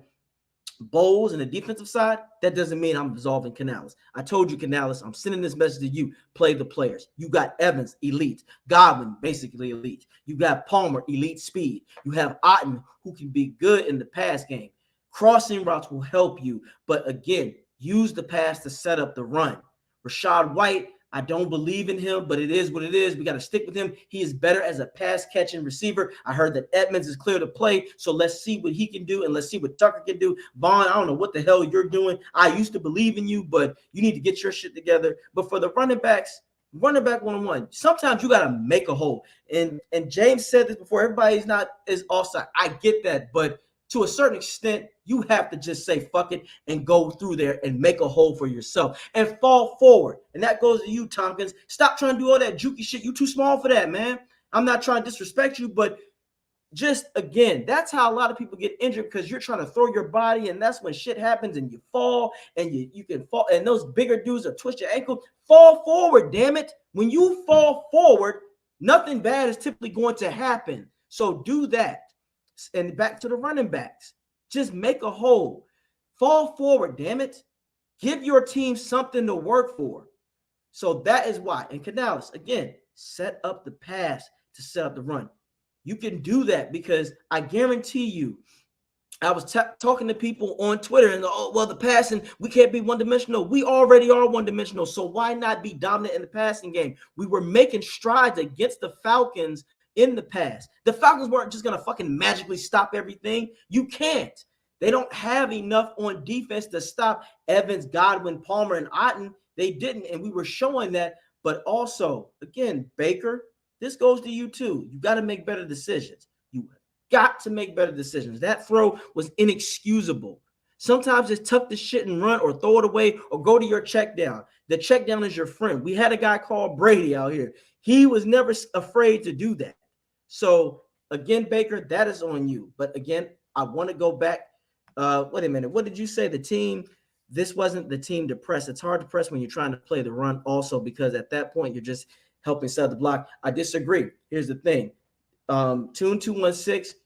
A: Bowles and the defensive side, that doesn't mean I'm absolving Canales. I told you, Canales, I'm sending this message to you. Play the players. You got Evans, elite. Godwin, basically elite. You got Palmer, elite speed. You have Otten, who can be good in the pass game. Crossing routes will help you. But again, use the pass to set up the run. Rashad White, I don't believe in him, but it is what it is. We got to stick with him. He is better as a pass-catching receiver. I heard that Edmonds is clear to play, so let's see what he can do, and let's see what Tucker can do. Vaughn, I don't know what the hell you're doing. I used to believe in you, but you need to get your shit together. But for the running backs, running back one-on-one, sometimes you got to make a hole. And James said this before, is offside. I get that, but to a certain extent, you have to just say fuck it and go through there and make a hole for yourself and fall forward. And that goes to you, Tompkins. Stop trying to do all that jukey shit. You too small for that, man. I'm not trying to disrespect you, but just again, that's how a lot of people get injured, because you're trying to throw your body, and that's when shit happens and you fall, and you can fall, and those bigger dudes will twist your ankle. Fall forward, damn it. When you fall forward, nothing bad is typically going to happen. So do that. And back to the running backs, just make a hole. Fall forward, damn it. Give your team something to work for. So that is why. And Canales, again, set up the pass to set up the run. You can do that because I guarantee you, I was talking to people on Twitter and, oh, well, the passing, we can't be one-dimensional. We already are one-dimensional, so why not be dominant in the passing game? We were making strides against the Falcons in the past. The Falcons weren't just going to fucking magically stop everything. You can't. They don't have enough on defense to stop Evans, Godwin, Palmer, and Otten. They didn't, and we were showing that. But also, again, Baker, this goes to you too. You got to make better decisions. You got to make better decisions. That throw was inexcusable. Sometimes just tuck the shit and run, or throw it away, or go to your check down. The check down is your friend. We had a guy called Brady out here. He was never afraid to do that. So again, Baker, that is on you. But again, I want to go back. Wait a minute. What did you say? The team, this wasn't the team to press. It's hard to press when you're trying to play the run also, because at that point, you're just helping set the block. I disagree. Here's the thing. Tune 216,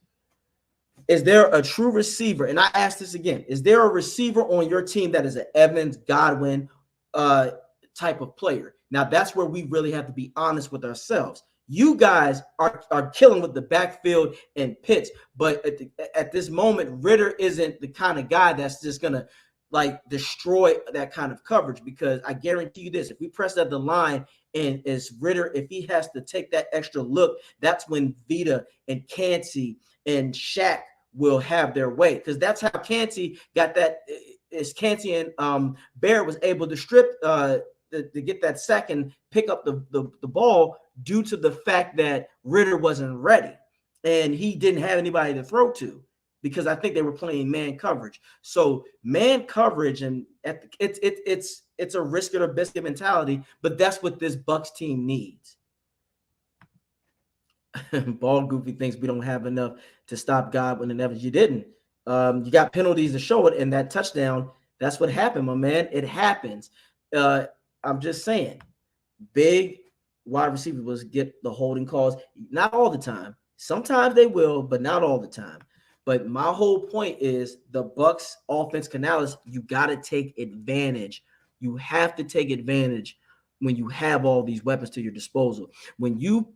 A: is there a true receiver? And I ask this again. Is there a receiver on your team that is an Evans, Godwin type of player? Now, that's where we really have to be honest with ourselves. You guys are killing with the backfield and Pitts, but at this moment, Ritter isn't the kind of guy that's just going to like destroy that kind of coverage, because I guarantee you this, if we press at the line and it's Ritter, if he has to take that extra look, that's when Vita and Kancey and Shaq will have their way, because that's how Kancey got that. Is Kancey and Bear was able to strip to get that sack and pick up the ball due to the fact that Ritter wasn't ready and he didn't have anybody to throw to, because I think they were playing man coverage. So man coverage, and it's a risk it or biscuit mentality, but that's what this Bucs team needs. Ball Goofy thinks we don't have enough to stop Godwin and Evans. You didn't. You got penalties to show it, and that touchdown, that's what happened, my man. It happens. I'm just saying, big wide receivers get the holding calls. Not all the time. Sometimes they will, but not all the time. But my whole point is the Bucs offense, Canales, you got to take advantage. You have to take advantage when you have all these weapons to your disposal. When you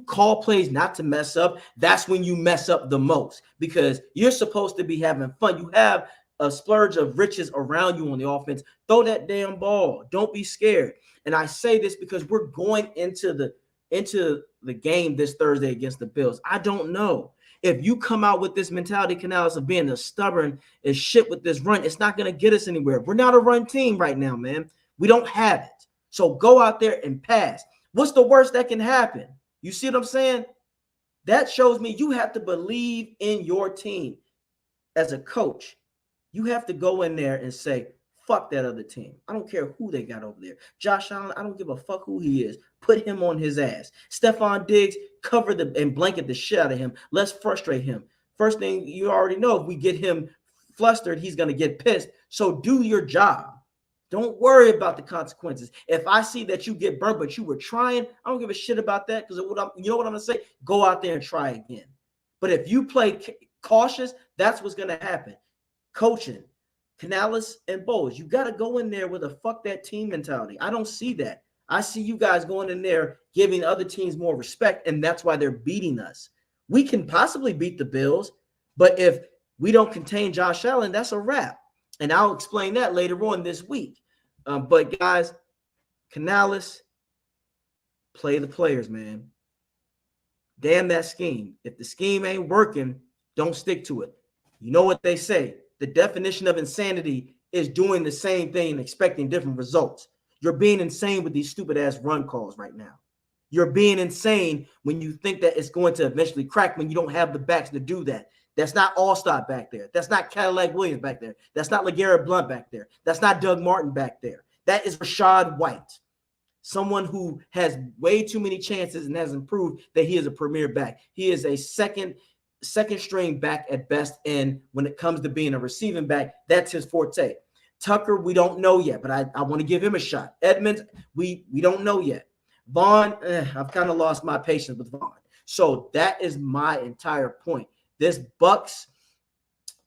A: call plays not to mess up, that's when you mess up the most, because you're supposed to be having fun. You have a splurge of riches around you on the offense. Throw that damn ball. Don't be scared. And I say this because we're going into the game this Thursday against the Bills. I don't know. If you come out with this mentality, Canales, of being as stubborn as shit with this run, it's not going to get us anywhere. We're not a run team right now, man. We don't have it. So go out there and pass. What's the worst that can happen? You see what I'm saying? That shows me you have to believe in your team as a coach. You have to go in there and say, Fuck that other team. I don't care who they got over there. Josh Allen, I don't give a fuck who he is. Put him on his ass. Stephon Diggs, cover the and blanket the shit out of him. Let's frustrate him. First thing you already know, if we get him flustered, he's going to get pissed. So do your job. Don't worry about the consequences. If I see that you get burnt, but you were trying, I don't give a shit about that because you know what I'm going to say? Go out there and try again. But if you play cautious, that's what's going to happen. Coaching, Canales and Bowles, you got to go in there with a fuck that team mentality. I don't see that. I see you guys going in there giving other teams more respect, and that's why they're beating us. We can possibly beat the Bills, but if we don't contain Josh Allen, that's a wrap. And I'll explain that later on this week. But guys, Canales, play the players, man. Damn that scheme. If the scheme ain't working, don't stick to it. You know what they say. The definition of insanity is doing the same thing and expecting different results. You're being insane with these stupid ass run calls right now. You're being insane when you think that it's going to eventually crack when you don't have the backs to do that. That's not Allstott back there. That's not Cadillac Williams back there. That's not LeGarrette Blount back there. That's not Doug Martin back there. That is Rashad White, someone who has way too many chances and hasn't proved that he is a premier back. He is a second string back at best, and when it comes to being a receiving back, that's his forte. Tucker, we don't know yet, but I want to give him a shot. Edmonds, we don't know yet. Vaughn, I've kind of lost my patience with Vaughn. So that is my entire point. This Bucs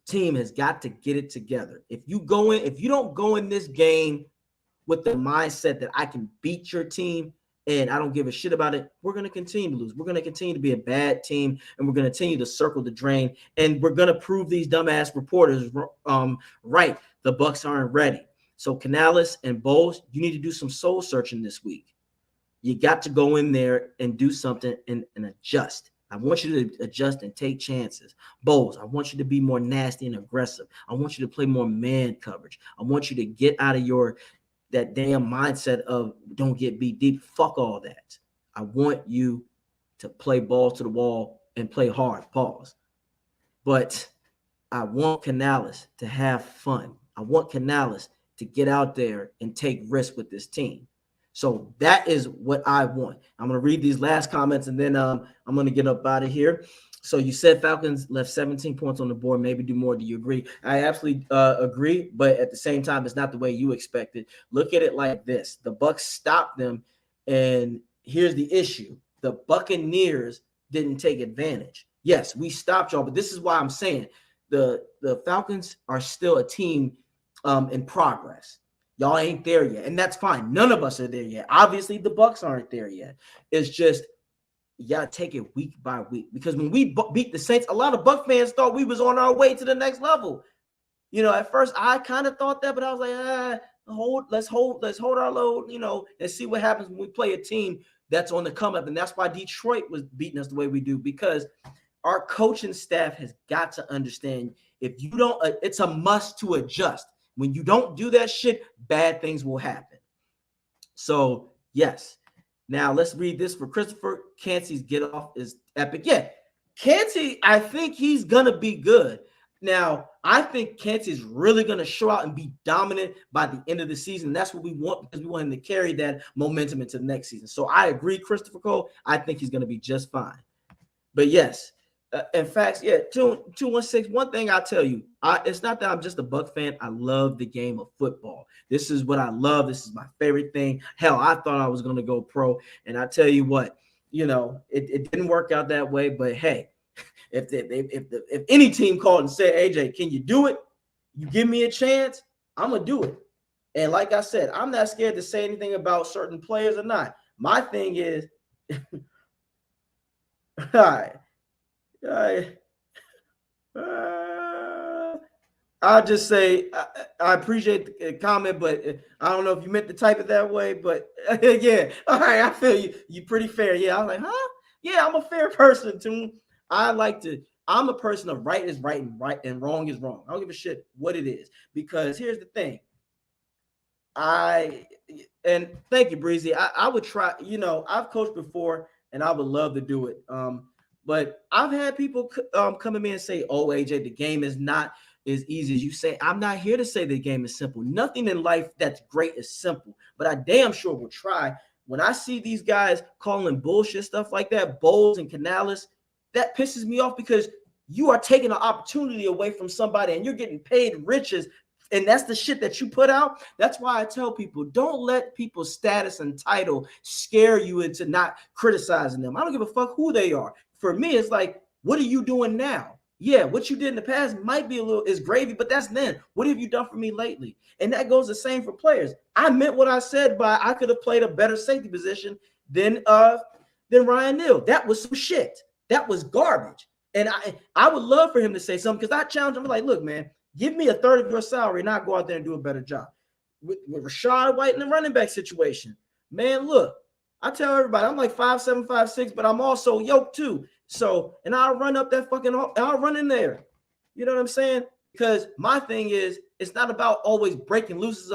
A: team has got to get it together. If you don't go in this game with the mindset that I can beat your team and I don't give a shit about it, we're going to continue to lose. We're going to continue to be a bad team, and we're going to continue to circle the drain, and we're going to prove these dumbass reporters right. The Bucs aren't ready. So Canales and Bowles, you need to do some soul searching this week. You got to go in there and do something and adjust. I want you to adjust and take chances. Bowles, I want you to be more nasty and aggressive. I want you to play more man coverage. I want you to get out of that damn mindset of don't get beat deep. Fuck all that. I want you to play balls to the wall and play hard. Pause. But I want Canales to have fun. I want Canales to get out there and take risks with this team. So that is what I want. I'm going to read these last comments, and then I'm going to get up out of here. So you said Falcons left 17 points on the board, maybe do more. Do you agree? I absolutely agree, but at the same time, it's not the way you expected. Look at it like this. The Bucs stopped them, and here's the issue. The Buccaneers didn't take advantage. Yes, we stopped y'all, but this is why I'm saying the Falcons are still a team in progress. Y'all ain't there yet, and that's fine. None of us are there yet. Obviously, the Bucs aren't there yet. It's just you gotta take it week by week, because when we beat the Saints, a lot of Buc fans thought we was on our way to the next level. You know, at first I kind of thought that, but I was like, let's hold our load, and see what happens when we play a team that's on the come up. And that's why Detroit was beating us the way we do, because our coaching staff has got to understand, if you don't, it's a must to adjust. When you don't do that shit, bad things will happen. So yes. Now let's read this for Christopher. Cansey's get off is epic. Yeah, Cansey, I think he's gonna be good. Now, I think Cansey's really gonna show out and be dominant by the end of the season. That's what we want, because we want him to carry that momentum into the next season. So I agree, Christopher Cole. I think he's gonna be just fine. But yes, in fact, yeah, 216. One thing I tell you, it's not that I'm just a Buc fan. I love the game of football. This is what I love. This is my favorite thing. Hell, I thought I was going to go pro, and I tell you what, it didn't work out that way. But hey, if any team called and said, AJ, can you do it? You give me a chance, I'm gonna do it. And like I said, I'm not scared to say anything about certain players or not. My thing is, all right. I'll just say I appreciate the comment, but I don't know if you meant to type it that way. But yeah, all right, I feel you. You're pretty fair. Yeah, I was like, huh? Yeah, I'm a fair person too. I'm a person of right is right and wrong is wrong. I don't give a shit what it is, because here's the thing. And thank you, Breezy. I would try. I've coached before, and I would love to do it. But I've had people come to me and say, "Oh, AJ, the game is not as easy as you say. I'm not here to say the game is simple. Nothing in life that's great is simple, but I damn sure will try. When I see these guys calling bullshit stuff like that, Bowles and Canales, that pisses me off because you are taking an opportunity away from somebody and you're getting paid riches. And that's the shit that you put out. That's why I tell people, don't let people's status and title scare you into not criticizing them. I don't give a fuck who they are. For me, it's like, what are you doing now? Yeah, what you did in the past might be is gravy, but that's then. What have you done for me lately? And that goes the same for players. I meant what I said by I could have played a better safety position than Ryan Neal. That was some shit. That was garbage. And I would love for him to say something because I challenge him like, look, man, give me a third of your salary and I'll go out there and do a better job. With Rachaad White in the running back situation, man, look, I tell everybody I'm like 5'7", 5'6", but I'm also yoked too. So, and I'll run up that I'll run in there. You know what I'm saying? Because my thing is, it's not about always breaking loose.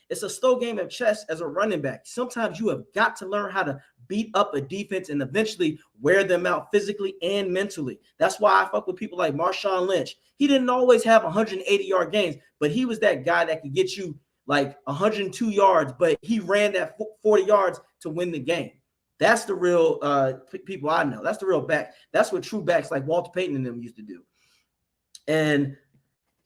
A: It's a slow game of chess as a running back. Sometimes you have got to learn how to beat up a defense and eventually wear them out physically and mentally. That's why I fuck with people like Marshawn Lynch. He didn't always have 180-yard games, but he was that guy that could get you like 102 yards, but he ran that 40 yards to win the game. That's the real people I know. That's the real back. That's what true backs like Walter Payton and them used to do. And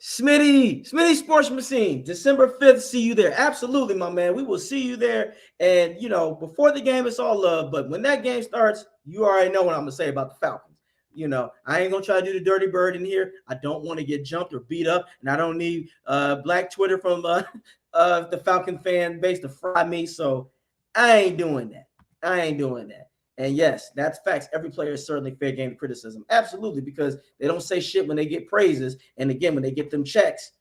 A: Smitty Sports Machine, December 5th, see you there. Absolutely, my man. We will see you there. And, you know, before the game, it's all love. But when that game starts, you already know what I'm going to say about the Falcons. You know, I ain't going to try to do the dirty bird in here. I don't want to get jumped or beat up. And I don't need Black Twitter from the Falcon fan base to fry me. So I ain't doing that. And yes, that's facts. Every player is certainly fair game to criticism. Absolutely, because they don't say shit when they get praises. And again, when they get them checks,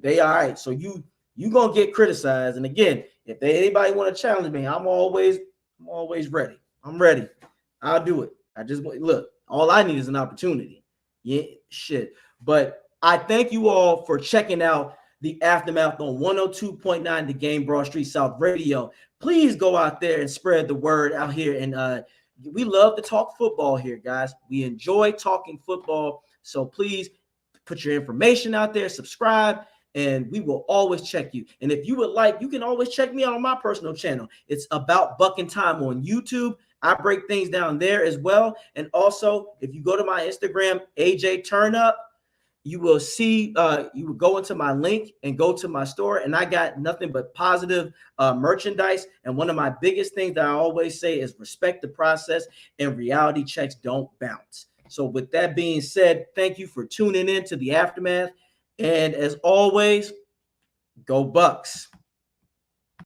A: they all right. So you gonna get criticized. And again, if anybody want to challenge me, I'm always ready. I'm ready. I'll do it. I just look. All I need is an opportunity. Yeah, shit. But I thank you all for checking out the Aftermath on 102.9 The Game, Broad Street South Radio. Please go out there and spread the word out here. And we love to talk football here, guys. We enjoy talking football. So please put your information out there, subscribe, and we will always check you. And if you would like, you can always check me out on my personal channel. It's About Buck and Time on YouTube. I break things down there as well. And also, if you go to my Instagram, AJ Turnup, you will see, you will go into my link and go to my store, and I got nothing but positive merchandise. And one of my biggest things that I always say is respect the process, and reality checks don't bounce. So with that being said, thank you for tuning in to the Aftermath. And as always, go Bucks.